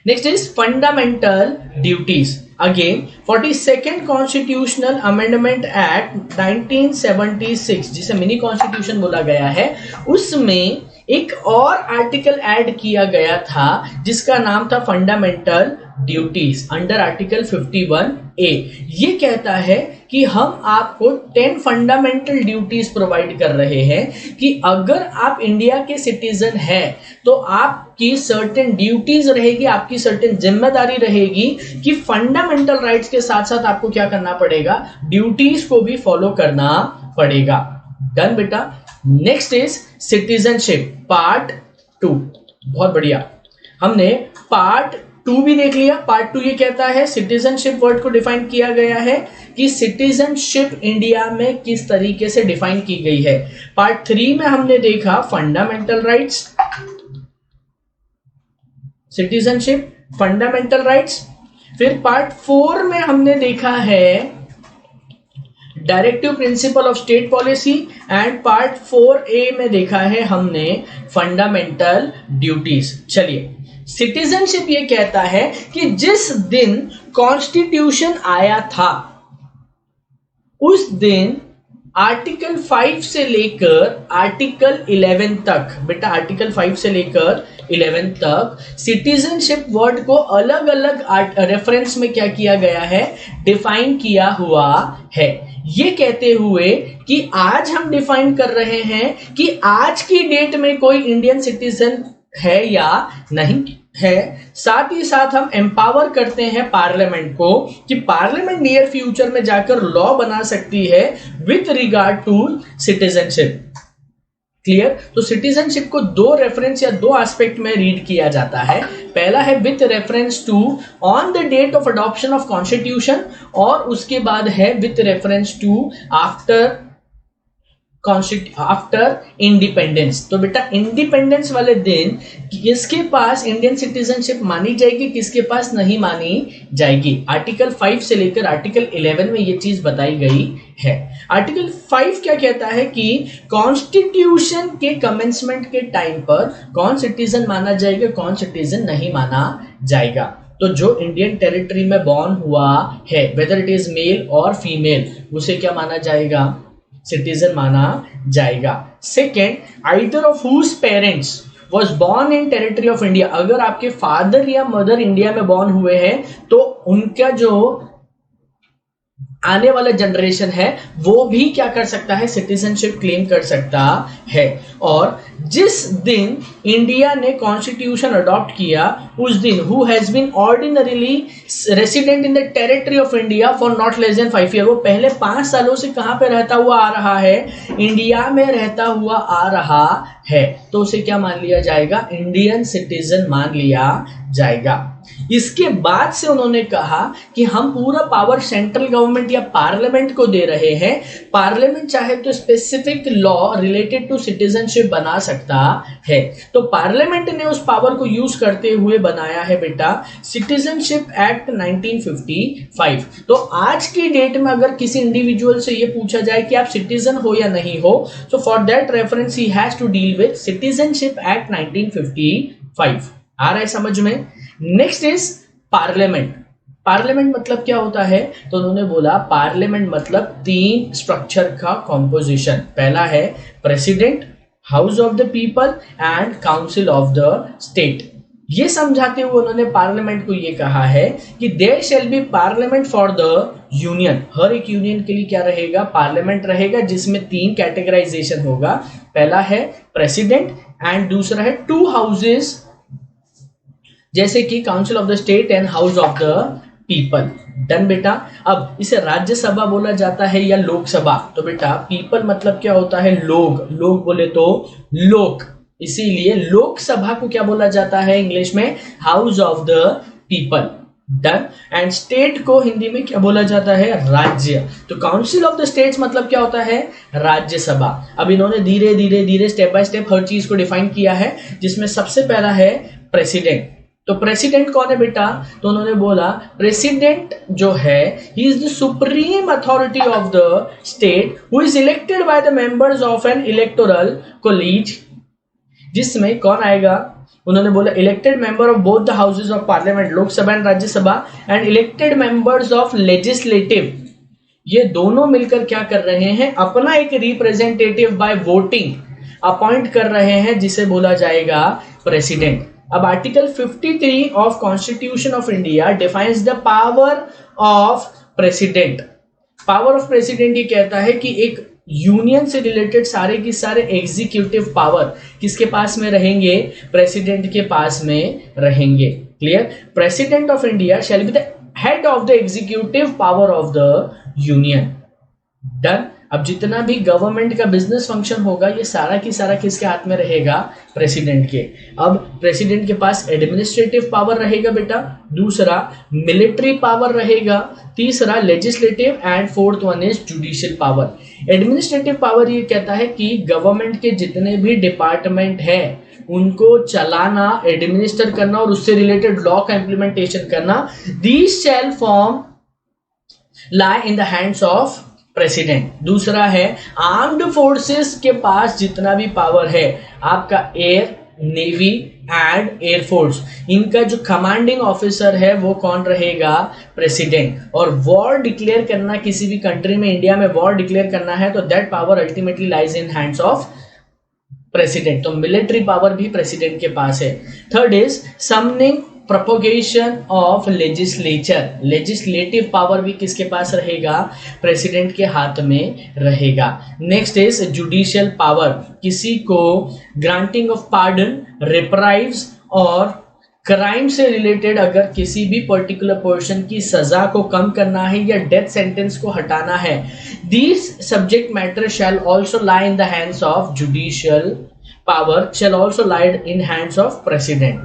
Next is fundamental duties. Again 42nd constitutional amendment act 1976 जिसे मिनी कॉन्स्टिट्यूशन बोला गया है, उसमें एक और आर्टिकल ऐड किया गया था जिसका नाम था fundamental duties under article 51A। ये कहता है कि हम आपको 10 फंडामेंटल ड्यूटीज प्रोवाइड कर रहे हैं कि अगर आप इंडिया के सिटीजन हैं तो आपकी सर्टेन ड्यूटीज रहेगी, आपकी सर्टेन जिम्मेदारी रहेगी कि फंडामेंटल राइट्स के साथ साथ आपको क्या करना पड़ेगा, ड्यूटीज को भी फॉलो करना पड़ेगा। डन बेटा। Next is citizenship part 2। बहुत बढ़िया, हमने पार्ट 2 भी देख लिया। पार्ट 2 ये कहता है, सिटीजनशिप वर्ड को डिफाइन किया गया है कि सिटीजनशिप इंडिया में किस तरीके से डिफाइन की गई है। पार्ट 3 में हमने देखा fundamental rights, citizenship, fundamental rights. फिर पार्ट 4 में हमने देखा है directive principle of state policy and part 4A में देखा है हमने फंडामेंटल ड्यूटीज। चलिए, सिटीजनशिप ये कहता है कि जिस दिन कॉन्स्टिट्यूशन आया था उस दिन आर्टिकल 5 से लेकर आर्टिकल 11 तक, बेटा आर्टिकल 5 से लेकर 11 तक सिटीजनशिप वर्ड को अलग अलग रेफरेंस में क्या किया गया है, डिफाइन किया हुआ है। ये कहते हुए कि आज हम डिफाइन कर रहे हैं कि आज की डेट में कोई इंडियन सिटीजन है या नहीं है। साथ ही साथ हम एम्पावर करते हैं पार्लियामेंट को कि पार्लियामेंट नियर फ्यूचर में जाकर लॉ बना सकती है with regard to citizenship. Clear. तो सिटीजनशिप को दो रेफरेंस या दो एस्पेक्ट में रीड किया जाता है। पहला है with reference to on the date of adoption of constitution, और उसके बाद है with reference to after independence. तो बेटा इंडिपेंडेंस वाले दिन किसके पास इंडियन सिटीजनशिप मानी जाएगी, किसके पास नहीं मानी जाएगी। आर्टिकल 5 से लेकर आर्टिकल 11 में ये चीज बताई गई है। आर्टिकल 5 क्या कहता है कि कॉन्स्टिट्यूशन के कमेंसमेंट के टाइम पर कौन सिटीजन माना जाएगा, कौन सिटीजन नहीं माना जाएगा। तो जो इंडियन टेरिटरी में बॉर्न हुआ है, वेदर इट इज मेल और फीमेल, उसे क्या माना जाएगा, सिटीजन माना जाएगा। Second, either of whose parents was born in territory of India, अगर आपके फादर या मदर इंडिया में बॉर्न हुए हैं तो उनका जो आने वाला जनरेशन है वो भी क्या कर सकता है, सिटीजनशिप क्लेम कर सकता है। और जिस दिन इंडिया ने कॉन्स्टिट्यूशन अडॉप्ट किया उस दिन who has been ordinarily resident in the territory of India for not less than 5 year, वो पहले 5 सालों से कहां पे रहता हुआ आ रहा है, इंडिया में रहता हुआ आ रहा है, तो उसे क्या मान लिया जाएगा, इंडियन सिटीजन मान लिया जाएगा। इसके बाद से उन्होंने कहा कि हम पूरा पावर सेंट्रल गवर्नमेंट या पार्लियामेंट को दे रहे हैं। पार्लियामेंट चाहे तो specific law related to citizenship बना सकता है। तो पार्लियामेंट ने उस पावर को यूज करते हुए बनाया है बेटा सिटीजनशिप एक्ट 1955। तो आज की डेट में अगर किसी इंडिविजुअल से ये पूछा जाए कि आप सिटीजन हो या नहीं हो, तो फॉर दैट रेफरेंस ही has to deal with citizenship act 1955। आ रहा है समझ में। Next is parliament. पार्लियामेंट मतलब क्या होता है, तो उन्होंने बोला पार्लियामेंट मतलब 3 स्ट्रक्चर का कॉम्पोजिशन। पहला है president, house of the people and council of the state. ये समझाते हुए उन्होंने पार्लियामेंट को ये कहा है कि there shall be parliament for the union. हर एक यूनियन के लिए क्या रहेगा, पार्लियामेंट रहेगा, जिसमें 3 कैटेगराइजेशन होगा। पहला है प्रेसिडेंट एंड दूसरा है 2 हाउसेस, जैसे कि council of the state and house of the people. Done बेटा। अब इसे राज्यसभा बोला जाता है या लोकसभा, तो बेटा पीपल मतलब क्या होता है, लोग, लोग बोले तो लोक, इसीलिए लोकसभा को क्या बोला जाता है इंग्लिश में, house of the people. Done. And state को हिंदी में क्या बोला जाता है, राज्य। तो काउंसिल ऑफ द स्टेट्स मतलब क्या होता है, राज्यसभा। अब इन्होंने धीरे धीरे धीरे स्टेप बाय स्टेप हर चीज को डिफाइन किया है, जिसमें सबसे पहला है प्रेसिडेंट। तो प्रेसिडेंट कौन है बेटा, तो उन्होंने बोला प्रेसिडेंट जो है he is the supreme authority of the state who is elected by the members of N electoral college, जिसमें कौन आएगा, उन्होंने बोला elected member of both the houses of parliament, Lok Sabha and Rajya Sabha, and elected members of legislative. ये दोनों मिलकर क्या कर रहे हैं, अपना एक रिप्रेजेंटेटिव बाय वोटिंग अपॉइंट कर रहे हैं, जिसे बोला जाएगा प्रेसिडेंट। अब article 53 of constitution of India defines the power of president. Power of president ये कहता है कि एक यूनियन से रिलेटेड सारे की सारे एग्जीक्यूटिव पावर किसके पास में रहेंगे, प्रेसिडेंट के पास में रहेंगे। Clear. President of India shall be the head of the executive power of the union. Done. अब जितना भी गवर्नमेंट का बिजनेस फंक्शन होगा ये सारा की सारा किसके हाथ में रहेगा, प्रेसिडेंट के। अब प्रेसिडेंट के पास एडमिनिस्ट्रेटिव पावर रहेगा बेटा, दूसरा मिलिट्री पावर रहेगा, तीसरा legislative and fourth one is judicial power. Administrative power ये कहता है कि गवर्नमेंट के जितने भी डिपार्टमेंट है उनको चलाना, एडमिनिस्टर करना और उससे रिलेटेड लॉ का इंप्लीमेंटेशन करना, these shall form lie in the hands of president. दूसरा है आर्म्ड फोर्सेस के पास जितना भी पावर है, आपका एयर, नेवी एंड एयरफोर्स, इनका जो कमांडिंग ऑफिसर है वो कौन रहेगा, प्रेसिडेंट। और वॉर डिक्लेयर करना, किसी भी कंट्री में, इंडिया में वॉर डिक्लेयर करना है तो that power ultimately lies in hands of president. तो मिलिट्री पावर भी प्रेसिडेंट के पास है। Third is summoning propagation of legislature, legislative power भी किसके पास रहेगा, प्रेसिडेंट के हाथ में रहेगा। नेक्स्ट इज जुडिशियल पावर, किसी को ग्रांटिंग ऑफ पार्डन, रिप्राइव्स और क्राइम से रिलेटेड अगर किसी भी पर्टिकुलर पर्सन की सजा को कम करना है या डेथ सेंटेंस को हटाना है, this subject matter shall also lie in the hands of judicial power, shall also lie in hands of president.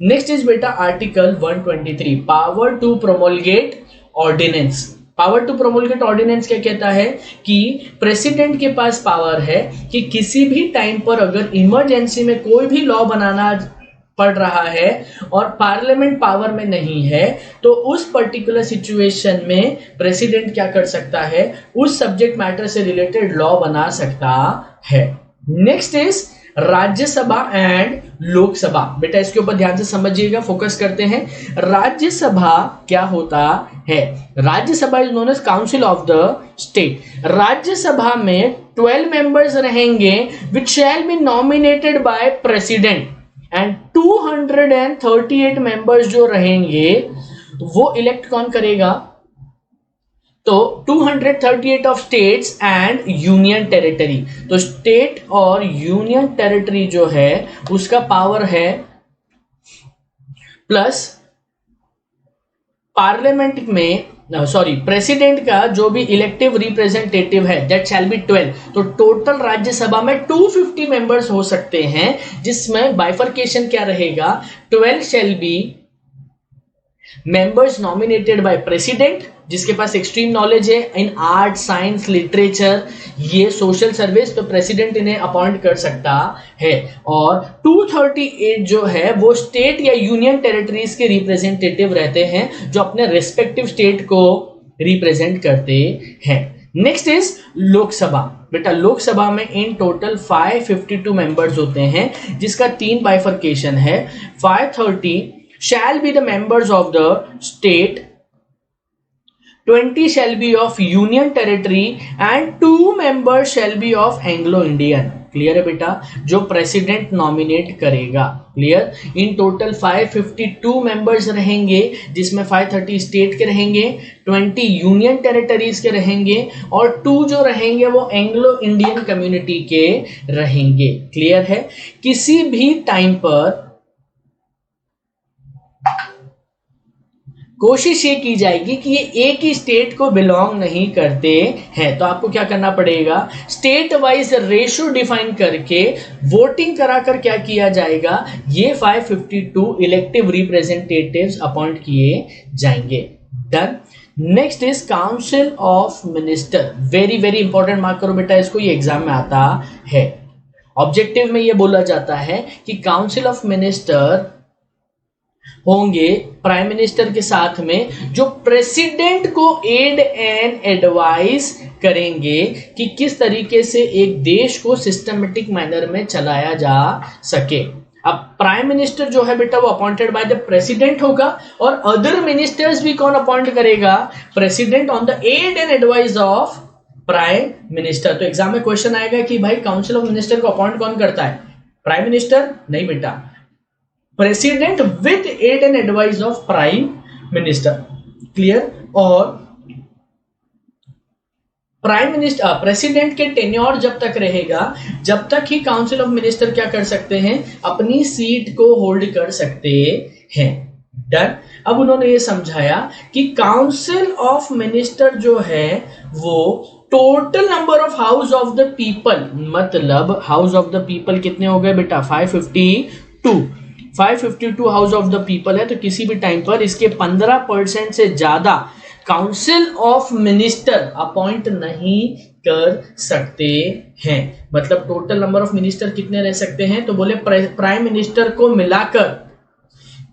Next is बेटा article 123, power to promulgate ordinance. Power to promulgate ordinance क्या कहता है कि प्रेसिडेंट के पास पावर है कि किसी भी टाइम पर अगर इमरजेंसी में कोई भी लॉ बनाना पड़ रहा है और पार्लियामेंट पावर में नहीं है, तो उस पर्टिकुलर सिचुएशन में प्रेसिडेंट क्या कर सकता है, उस सब्जेक्ट मैटर से रिलेटेड लॉ बना सकता है। Next is Rajya Sabha and Lok Sabha. बेटा इसके ऊपर ध्यान से समझिएगा, फोकस करते हैं। राज्यसभा क्या होता है? Rajya Sabha is known as council of the state. Rajya Sabha में 12 मेंबर्स रहेंगे which shall be nominated by president and 238 members जो रहेंगे वो इलेक्ट कौन करेगा? तो 238 of states and union territory. तो स्टेट और यूनियन टेरिटरी जो है उसका पावर है प्लस पार्लियामेंट में प्रेसिडेंट का जो भी इलेक्टिव रिप्रेजेंटेटिव है दैट शैल बी 12। तो टोटल राज्यसभा में 250 मेंबर्स हो सकते हैं, जिसमें बाइफर्केशन क्या रहेगा? 12 shall be members nominated by president, जिसके पास एक्सट्रीम नॉलेज है इन आर्ट, साइंस, लिटरेचर, ये सोशल सर्विस, तो प्रेसिडेंट इन्हें अपॉइंट कर सकता है। और 238 जो है वो स्टेट या यूनियन टेरिटरीज के रिप्रेजेंटेटिव रहते हैं जो अपने रिस्पेक्टिव स्टेट को रिप्रेजेंट करते हैं। Next is Lok Sabha. बेटा लोकसभा में इन टोटल 552 मेंबर्स होते हैं, जिसका 3 बाइफर्केशन है। 530 shall be the members of the state, 20 shall be of union territory and 2 members shall be of Anglo-Indian। Clear है बेटा? जो प्रेसिडेंट नॉमिनेट करेगा। क्लियर? इन टोटल 552 मेंबर्स रहेंगे, जिसमें 530 स्टेट के रहेंगे, 20 यूनियन टेरिटरीज के रहेंगे और 2 जो रहेंगे वो एंग्लो इंडियन कम्युनिटी के रहेंगे। क्लियर है? किसी भी टाइम पर कोशिश ये की जाएगी कि ये एक ही स्टेट को बिलोंग नहीं करते हैं, तो आपको क्या करना पड़ेगा? स्टेट वाइज रेशो डिफाइन करके वोटिंग कराकर क्या किया जाएगा? ये 552 इलेक्टिव रिप्रेजेंटेटिव्स अपॉइंट किए जाएंगे। Done. Next is council of minister. Very very important, mark करो बेटा इसको, ये एग्जाम में आता है। ऑब्जेक्टिव में ये बोला जाता है कि काउंसिल ऑफ मिनिस्टर होंगे प्राइम मिनिस्टर के साथ में, जो प्रेसिडेंट को एड एंड एडवाइस करेंगे कि किस तरीके से एक देश को सिस्टमेटिक मैनर में चलाया जा सके। अब प्राइम मिनिस्टर जो है बेटा वो अपॉइंटेड बाय द प्रेसिडेंट होगा, और अदर मिनिस्टर्स भी कौन अपॉइंट करेगा? President on the aid and advice of prime minister. तो एग्जाम में क्वेश्चन आएगा कि भाई काउंसिल ऑफ मिनिस्टर को अपॉइंट कौन करता है? Prime minister? नहीं बेटा, president with aid and advice of prime minister. Clear? और प्राइम मिनिस्टर प्रेसिडेंट के टेन्योर जब तक रहेगा, जब तक ही काउंसिल ऑफ मिनिस्टर क्या कर सकते हैं? अपनी सीट को होल्ड कर सकते हैं। डन। अब उन्होंने ये समझाया कि काउंसिल ऑफ मिनिस्टर जो है वो total number of house of the people, मतलब हाउस ऑफ द पीपल कितने हो गए बेटा? 552 हाउस ऑफ द पीपल है, तो किसी भी टाइम पर इसके 15% से ज्यादा काउंसिल ऑफ मिनिस्टर अपॉइंट नहीं कर सकते हैं। मतलब टोटल नंबर ऑफ मिनिस्टर कितने रह सकते हैं? तो बोले प्राइम मिनिस्टर को मिलाकर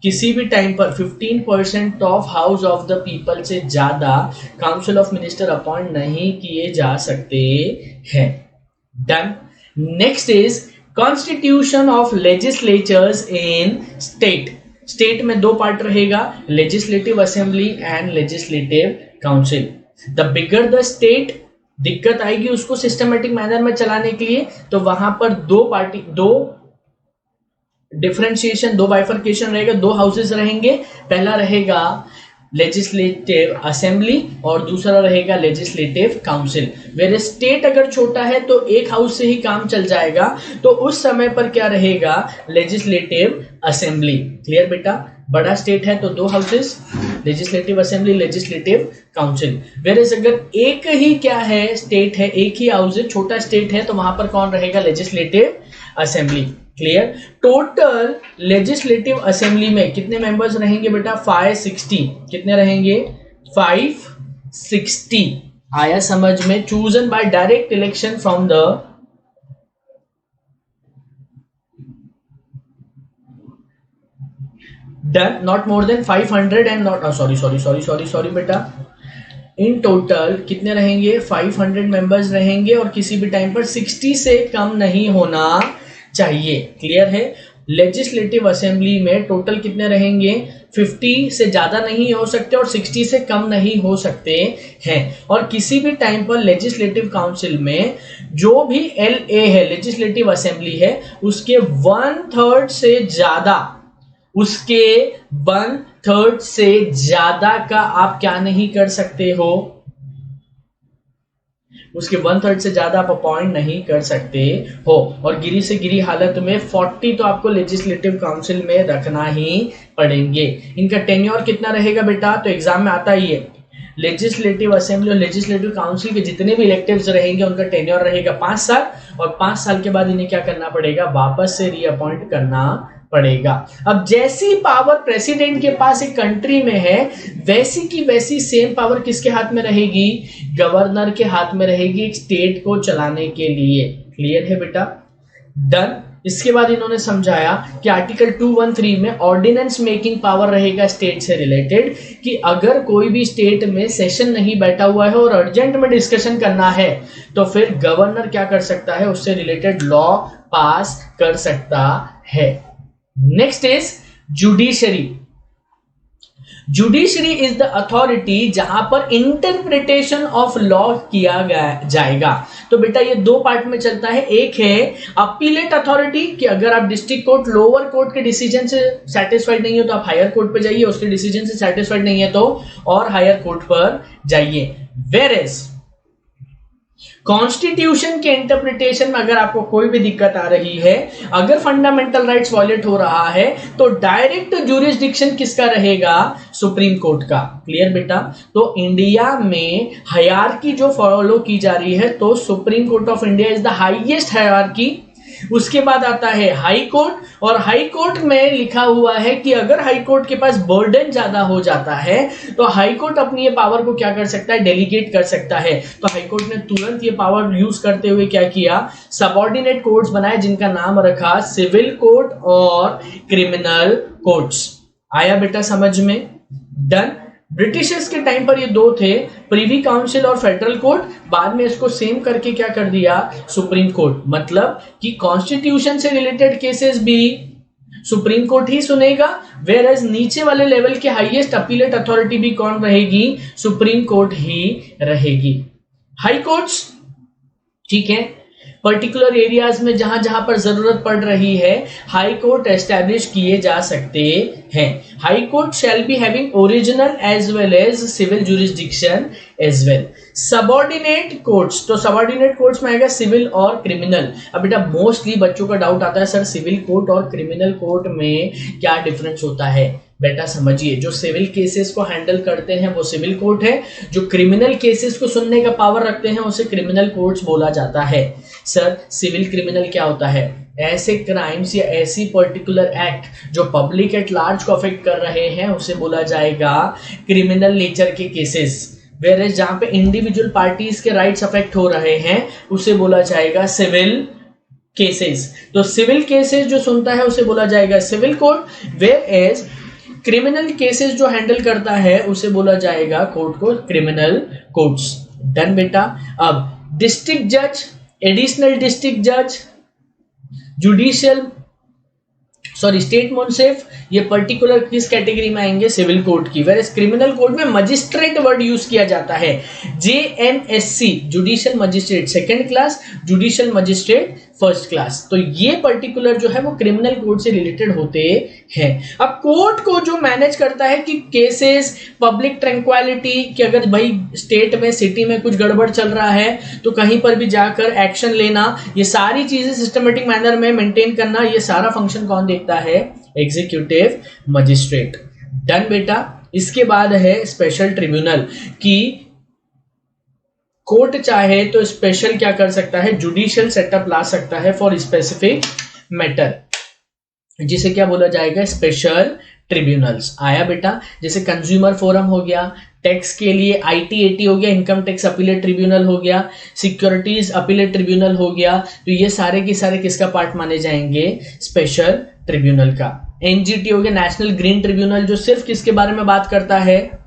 किसी भी टाइम पर 15% of house of the people से ज्यादा काउंसिल ऑफ मिनिस्टर अपॉइंट नहीं किए जा सकते हैं। Done. Next is constitution of legislatures in state. State में 2 पार्ट रहेगा, legislative assembly and legislative council. The bigger the state, दिक्कत आएगी उसको सिस्टमेटिक मैनर में चलाने के लिए, तो वहां पर 2 डिफरेंशिएशन, 2 बाइफर्केशन रहेगा, 2 हाउसेस रहेंगे। पहला रहेगा लेजिस्लेटिव असेंबली और दूसरा रहेगा लेजिस्लेटिव काउंसिल। वेर स्टेट अगर छोटा है तो एक हाउस से ही काम चल जाएगा, तो उस समय पर क्या रहेगा, लेजिस्लेटिव असेंबली। क्लियर बेटा, बड़ा स्टेट है तो 2 houses, legislative assembly, legislative council. Where अगर एक ही क्या है, स्टेट है, एक ही हाउस है, छोटा स्टेट है, तो वहां पर कौन रहेगा, legislative assembly. Clear. Total legislative assembly में कितने मेंबर्स रहेंगे बेटा, 560। कितने रहेंगे, 560। आया समझ में। Chosen bye direct election from the done, not more than 500 and not sorry बेटा, इन टोटल कितने रहेंगे, 500 मेंबर्स रहेंगे और किसी भी टाइम पर 60 से कम नहीं होना चाहिए। क्लियर है। लेजिस्लेटिव असेंबली में टोटल कितने रहेंगे, 50 से ज्यादा नहीं हो सकते और 60 से कम नहीं हो सकते हैं। और किसी भी टाइम पर लेजिस्लेटिव काउंसिल में जो भी LA है, लेजिस्लेटिव असेंबली है, उसके 1/3 से ज्यादा, उसके 1/3 से ज्यादा का आप क्या नहीं कर सकते हो, उसके 1/3 से ज्यादा आप अपॉइंट नहीं कर सकते हो। और गिरी से गिरी हालत में 40 तो आपको लेजिस्लेटिव काउंसिल में रखना ही पड़ेंगे। इनका टेन्योर कितना रहेगा बेटा, तो एग्जाम में आता ही है, लेजिस्लेटिव असेंबली और लेजिस्लेटिव काउंसिल के जितने भी इलेक्टिव्स रहेंगे उनका टेन्योर रहेगा 5 साल, और 5 साल के बाद इन्हें क्या करना पड़ेगा, वापस से रीअपॉइंट करना पड़ेगा। अब जैसी पावर प्रेसिडेंट के पास एक कंट्री में है, वैसी की वैसी सेम पावर किसके हाथ में रहेगी, गवर्नर के हाथ में रहेगी, एक स्टेट को चलाने के लिए। क्लियर है बेटा, डन। इसके बाद इन्होंने समझाया कि आर्टिकल 213 में ऑर्डिनेंस मेकिंग पावर रहेगा स्टेट से रिलेटेड, कि अगर कोई भी स्टेट में सेशन नहीं बैठा हुआ है और अर्जेंट में डिस्कशन करना है, तो फिर गवर्नर क्या कर सकता है, उससे रिलेटेड लॉ पास कर सकता है। Next is judiciary. Judiciary is the authority जहां पर इंटरप्रिटेशन ऑफ लॉ किया जाएगा। तो बेटा ये 2 पार्ट में चलता है। एक है अपीलेट अथॉरिटी, कि अगर आप डिस्ट्रिक्ट कोर्ट, लोअर कोर्ट के डिसीजन से सेटिस्फाइड नहीं हो तो आप हायर कोर्ट पे जाइए, उसके डिसीजन से सेटिस्फाइड नहीं है तो और हायर कोर्ट पर जाइए। वेयरएज कॉन्स्टिट्यूशन के इंटरप्रिटेशन में अगर आपको कोई भी दिक्कत आ रही है, अगर फंडामेंटल राइट्स वॉयलेट हो रहा है, तो डायरेक्ट ज्यूरिसडिक्शन किसका रहेगा, सुप्रीम कोर्ट का। क्लियर बेटा। तो इंडिया में हायरार्की जो फॉलो की जा रही है, तो supreme court of India is the highest hierarchy. उसके बाद आता है हाई कोर्ट, और हाई कोर्ट में लिखा हुआ है कि अगर हाई कोर्ट के पास बर्डन ज्यादा हो जाता है तो हाई कोर्ट अपनी ये पावर को क्या कर सकता है, डेलीगेट कर सकता है। तो हाई कोर्ट ने तुरंत ये पावर यूज करते हुए क्या किया, सबऑर्डिनेट कोर्ट्स बनाए जिनका नाम रखा सिविल कोर्ट और क्रिमिनल कोर्ट्स। आया बेटा समझ में, डन। ब्रिटिशर्स के टाइम पर ये 2 थे, प्रिवी काउंसिल और फेडरल कोर्ट। बाद में इसको सेम करके क्या कर दिया, सुप्रीम कोर्ट। मतलब कि कॉन्स्टिट्यूशन से रिलेटेड केसेस भी सुप्रीम कोर्ट ही सुनेगा, वेयर एज नीचे वाले लेवल के हाईएस्ट अपीलेट अथॉरिटी भी कौन रहेगी, सुप्रीम कोर्ट ही रहेगी। हाई कोर्ट्स, ठीक है, पर्टिकुलर एरियाज में जहां जहां पर जरूरत पड़ रही है, हाई कोर्ट एस्टैब्लिश किए जा सकते हैं। High court shall be having original as well as civil jurisdiction as well. Subordinate courts, तो सबऑर्डिनेट कोर्ट्स में आएगा सिविल और क्रिमिनल। अब बेटा मोस्टली बच्चों का डाउट आता है, सर सिविल कोर्ट और क्रिमिनल कोर्ट में क्या डिफरेंस होता है। बेटा समझिए, जो सिविल केसेस को हैंडल करते हैं वो सिविल कोर्ट है, जो क्रिमिनल केसेस को सुनने का पावर रखते हैं उसे क्रिमिनल कोर्ट्स बोला जाता है। सर सिविल क्रिमिनल क्या होता है, ऐसे क्राइम्स या ऐसी पर्टिकुलर एक्ट जो पब्लिक एट लार्ज को अफेक्ट कर रहे हैं उसे बोला जाएगा क्रिमिनल नेचर के केसेस। वेयरएज जहां पे इंडिविजुअल पार्टीज के राइट्स अफेक्ट हो रहे हैं उसे बोला जाएगा सिविल केसेस। तो सिविल केसेस जो सुनता है उसे बोला जाएगा civil court, whereas criminal cases जो हैंडल करता है उसे बोला जाएगा कोर्ट को क्रिमिनल कोर्ट्स। डन बेटा। अब डिस्ट्रिक्ट जज, एडिशनल डिस्ट्रिक्ट जज, जुडिशियल स्टेट मुंसिफ, ये पर्टिकुलर किस कैटेगरी में आएंगे, सिविल कोर्ट की। वेयर क्रिमिनल कोर्ट में मजिस्ट्रेट वर्ड यूज किया जाता है, JMSC judicial magistrate 2nd class, judicial magistrate first class. तो ये पर्टिकुलर जो है वो क्रिमिनल कोड से रिलेटेड होते हैं। अब कोर्ट को जो मैनेज करता है कि केसेस, पब्लिक ट्रैंक्विलिटी, कि अगर भाई स्टेट में, सिटी में कुछ गड़बड़ चल रहा है तो कहीं पर भी जाकर एक्शन लेना, ये सारी चीजें सिस्टमेटिक मैनर में मेंटेन करना, ये सारा फंक्शन कौन देखता है? Executive magistrate. डन बेटा। इसके बाद है स्पेशल ट्रिब्यूनल, कि कोर्ट चाहे तो स्पेशल क्या कर सकता है? जुडिशियल सेटअप ला सकता है फॉर स्पेसिफिक मैटर, जिसे क्या बोला जाएगा? Special tribunals. आया बेटा? जैसे कंज्यूमर फोरम हो गया, टैक्स के लिए ITAT हो गया, इनकम टैक्स अपीलेट ट्रिब्यूनल हो गया, सिक्योरिटीज अपीलेट ट्रिब्यूनल हो गया। तो ये सारे के सारे किसका पार्ट माने जाएंगे? स्पेशल ट्रिब्यूनल का। NGT हो गया, नेशनल ग्रीन ट्रिब्यूनल, जो सिर्फ किसके बारे में बात करता है?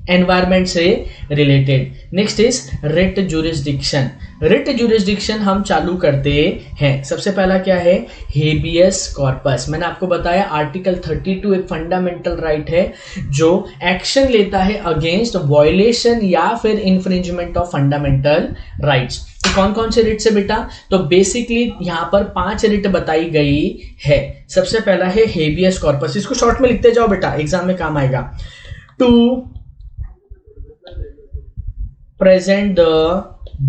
एनवायरमेंट से related. Next is writ jurisdiction. Writ jurisdiction हम चालू करते हैं। सबसे पहला क्या है? Habeas corpus. मैंने आपको बताया आर्टिकल 32 एक फंडामेंटल राइट है जो एक्शन लेता है अगेंस्ट वायलेशन या फिर इंफ्रिंजमेंट ऑफ फंडामेंटल राइट्स। तो कौन कौन से रिट्स है बेटा? तो बेसिकली यहां पर 5 रिट बताई गई है। सबसे पहला है हेबियस कॉर्पस, इसको शॉर्ट में लिखते जाओ बेटा, एग्जाम में काम आएगा। To present the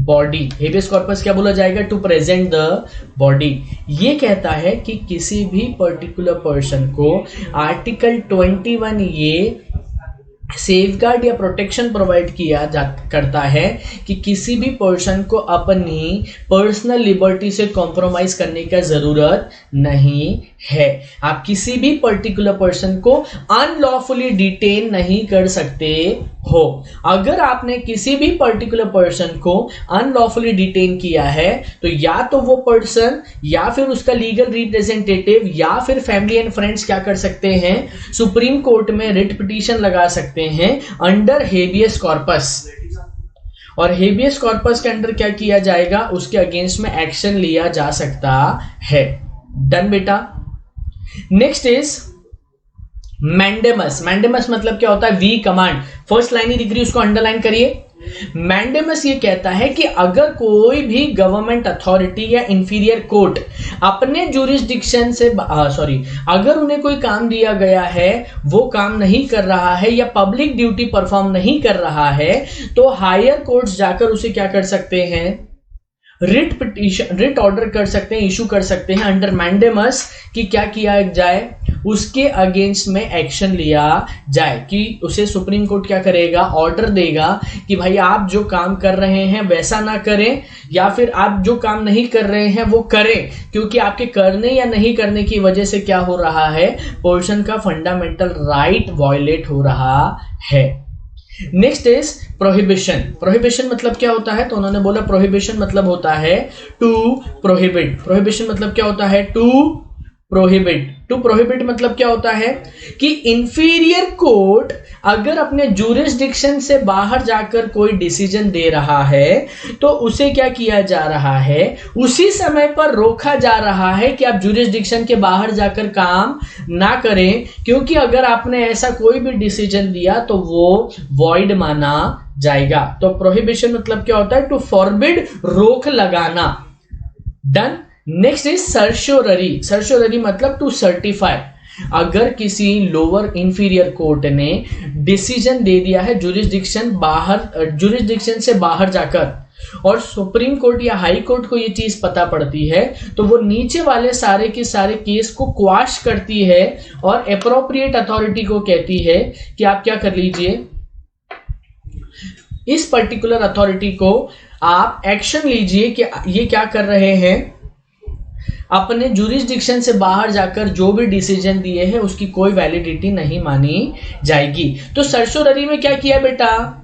body. Habeas corpus क्या बोला जाएगा? To present the body. ये कहता है कि किसी भी पर्टिकुलर पर्सन को आर्टिकल 21 ये सेफगार्ड या प्रोटेक्शन प्रोवाइड किया करता है कि किसी भी पर्सन को अपनी पर्सनल लिबर्टी से कॉम्प्रोमाइज करने का जरूरत नहीं है। आप किसी भी पर्टिकुलर पर्सन को अनलॉफुली डिटेन नहीं कर सकते हो। अगर आपने किसी भी पर्टिकुलर पर्सन को अनलॉफुली डिटेन किया है तो या तो वो पर्सन या फिर उसका लीगल रिप्रेजेंटेटिव या फिर फैमिली एंड फ्रेंड्स क्या कर सकते हैं? सुप्रीम कोर्ट में रिट पिटीशन लगा सकते हैं अंडर हेबियस कॉर्पस। और हेबियस कॉर्पस के अंडर क्या किया जाएगा? उसके अगेंस्ट में एक्शन लिया जा सकता है। डन बेटा। Next is mandamus. मैंडेमस मतलब क्या होता है? We command. फर्स्ट लाइन ही दिख रही है, उसको अंडरलाइन करिए। मैंडेमस ये कहता है कि अगर कोई भी गवर्नमेंट अथॉरिटी या इंफीरियर कोर्ट अपने जुरिस्डिक्शन से अगर उन्हें कोई काम दिया गया है, वो काम नहीं कर रहा है या पब्लिक ड्यूटी परफॉर्म नहीं कर रहा है, तो हायर कोर्ट्स जाकर उसे क्या कर सकते हैं? रिट पिटीशन, रिट ऑर्डर कर सकते हैं, इशू कर सकते हैं अंडर मैंडेमस कि क्या किया जाए? उसके अगेंस्ट में एक्शन लिया जाए, कि उसे सुप्रीम कोर्ट क्या करेगा? ऑर्डर देगा कि भाई आप जो काम कर रहे हैं वैसा ना करें, या फिर आप जो काम नहीं कर रहे हैं वो करें, क्योंकि आपके करने या नहीं करने की वजह से क्या हो रहा है? पर्सन का फंडामेंटल राइट वायलेट हो रहा है। Next is prohibition. प्रोहिबिशन मतलब क्या होता है? तो उन्होंने बोला प्रोहिबिशन मतलब होता है टू प्रोहिबिट। प्रोहिबिशन मतलब क्या होता है? To prohibit. टू प्रोहिबिट मतलब क्या होता है? कि इंफीरियर कोर्ट अगर अपने जुरिस्डिक्शन से बाहर जाकर कोई डिसीजन दे रहा है तो उसे क्या किया जा रहा है? उसी समय पर रोका जा रहा है कि आप जुरिस्डिक्शन के बाहर जाकर काम ना करें, क्योंकि अगर आपने ऐसा कोई भी डिसीजन दिया तो वो वॉइड माना जाएगा। तो प्रोहिबिशन मतलब क्या होता है? टू फॉरबिड, रोक लगाना। Done. Next is certiorari. Certiorari मतलब टू सर्टिफाई। अगर किसी लोअर इंफीरियर कोर्ट ने डिसीजन दे दिया है जुरिस्डिक्शन से बाहर जाकर, और सुप्रीम कोर्ट या हाई कोर्ट को ये चीज पता पड़ती है, तो वो नीचे वाले सारे के सारे केस को क्वाश करती है और एप्रोप्रिएट अथॉरिटी को कहती है कि आप क्या कर लीजिए, इस पर्टिकुलर अथॉरिटी को आप एक्शन लीजिए कि ये क्या कर रहे हैं, अपने जुरिस्डिक्शन से बाहर जाकर जो भी डिसीजन दिए हैं उसकी कोई वैलिडिटी नहीं मानी जाएगी। तो सर्श्योररी में क्या किया बेटा?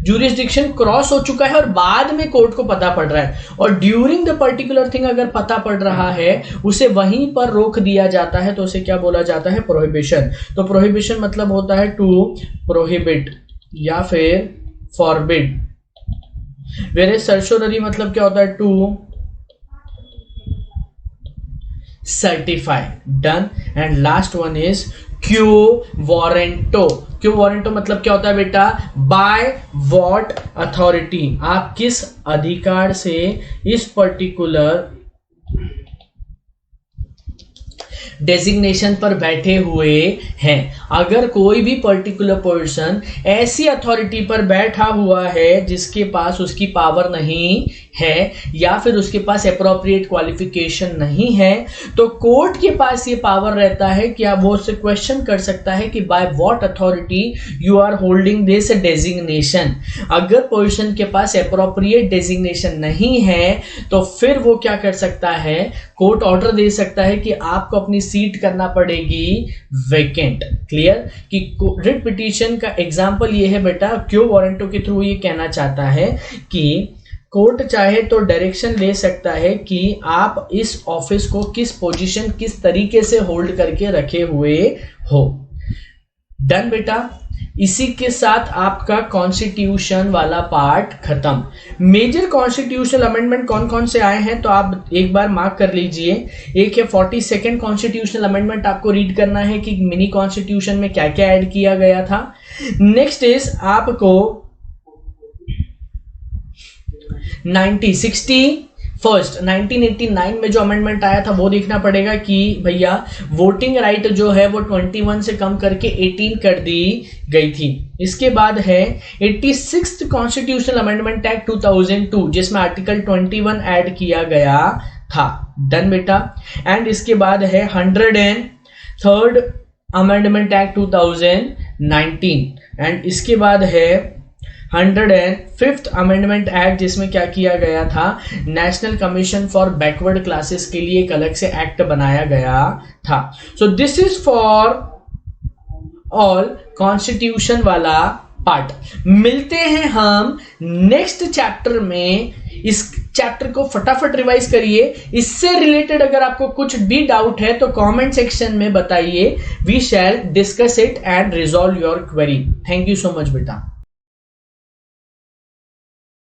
जुरिस्डिक्शन क्रॉस हो चुका है और बाद में कोर्ट को पता पड़ रहा है, और ड्यूरिंग द पर्टिकुलर थिंग अगर पता पड़ रहा है उसे वहीं पर रोक दिया जाता है, तो उसे क्या बोला जाता है? प्रोहिबिशन। तो प्रोहिबिशन मतलब होता है टू प्रोहिबिट या फिर फॉरबिड। वेयर सर्श्योररी मतलब क्या होता है? To certify. Done. And last one is quo warranto. Quo warranto मतलब क्या होता है बेटा? बाय व्हाट अथॉरिटी, आप किस अधिकार से इस पर्टिकुलर डेजिग्नेशन पर बैठे हुए हैं। अगर कोई भी पर्टिकुलर पर्सन ऐसी अथॉरिटी पर बैठा हुआ है जिसके पास उसकी पावर नहीं है या फिर उसके पास अप्रोप्रिएट क्वालिफिकेशन नहीं है, तो कोर्ट के पास ये पावर रहता है कि आप वो उससे क्वेश्चन कर सकता है कि by what authority you are holding this designation. अगर पर्सन के पास अप्रोप्रिएट डेजिग्नेशन नहीं है तो फिर वो क्या कर सकता है? कोर्ट ऑर्डर दे सकता है कि आपको अपनी सीट करना पड़ेगी वेकेंट। क्लियर? कि रिट पिटीशन का एग्जांपल ये है बेटा, क्यो वारंटो के थ्रू ये कहना चाहता है कि कोर्ट चाहे तो डायरेक्शन ले सकता है कि आप इस ऑफिस को किस पोजीशन, किस तरीके से होल्ड करके रखे हुए हो। डन बेटा? इसी के साथ आपका कॉन्स्टिट्यूशन वाला पार्ट खत्म। मेजर कॉन्स्टिट्यूशनल अमेंडमेंट कौन कौन से आए हैं तो आप एक बार मार्क कर लीजिए। एक है 42nd कॉन्स्टिट्यूशनल अमेंडमेंट, आपको रीड करना है कि मिनी कॉन्स्टिट्यूशन में क्या क्या ऐड किया गया था। नेक्स्ट इज आपको 1989 में जो अमेंडमेंट आया था वो देखना पड़ेगा कि भैया वोटिंग राइट जो है वो 21 से कम करके 18 कर दी गई थी। इसके बाद है 86th कॉन्स्टिट्यूशनल अमेंडमेंट एक्ट 2002 जिसमें आर्टिकल 21 ऐड किया गया था। डन बेटा? एंड इसके बाद है 103rd अमेंडमेंट एक्ट 2019 एंड इसके बाद है 105th अमेंडमेंट एक्ट जिसमें क्या किया गया था? National commission for backward classes के लिए एक अलग से एक्ट बनाया गया था। So this is for all constitution वाला पार्ट। मिलते हैं हम नेक्स्ट चैप्टर में। इस चैप्टर को फटाफट रिवाइज करिए। इससे रिलेटेड अगर आपको कुछ भी डाउट है तो कमेंट सेक्शन में बताइए। We shall discuss it and resolve your query. Thank you so much बेटा।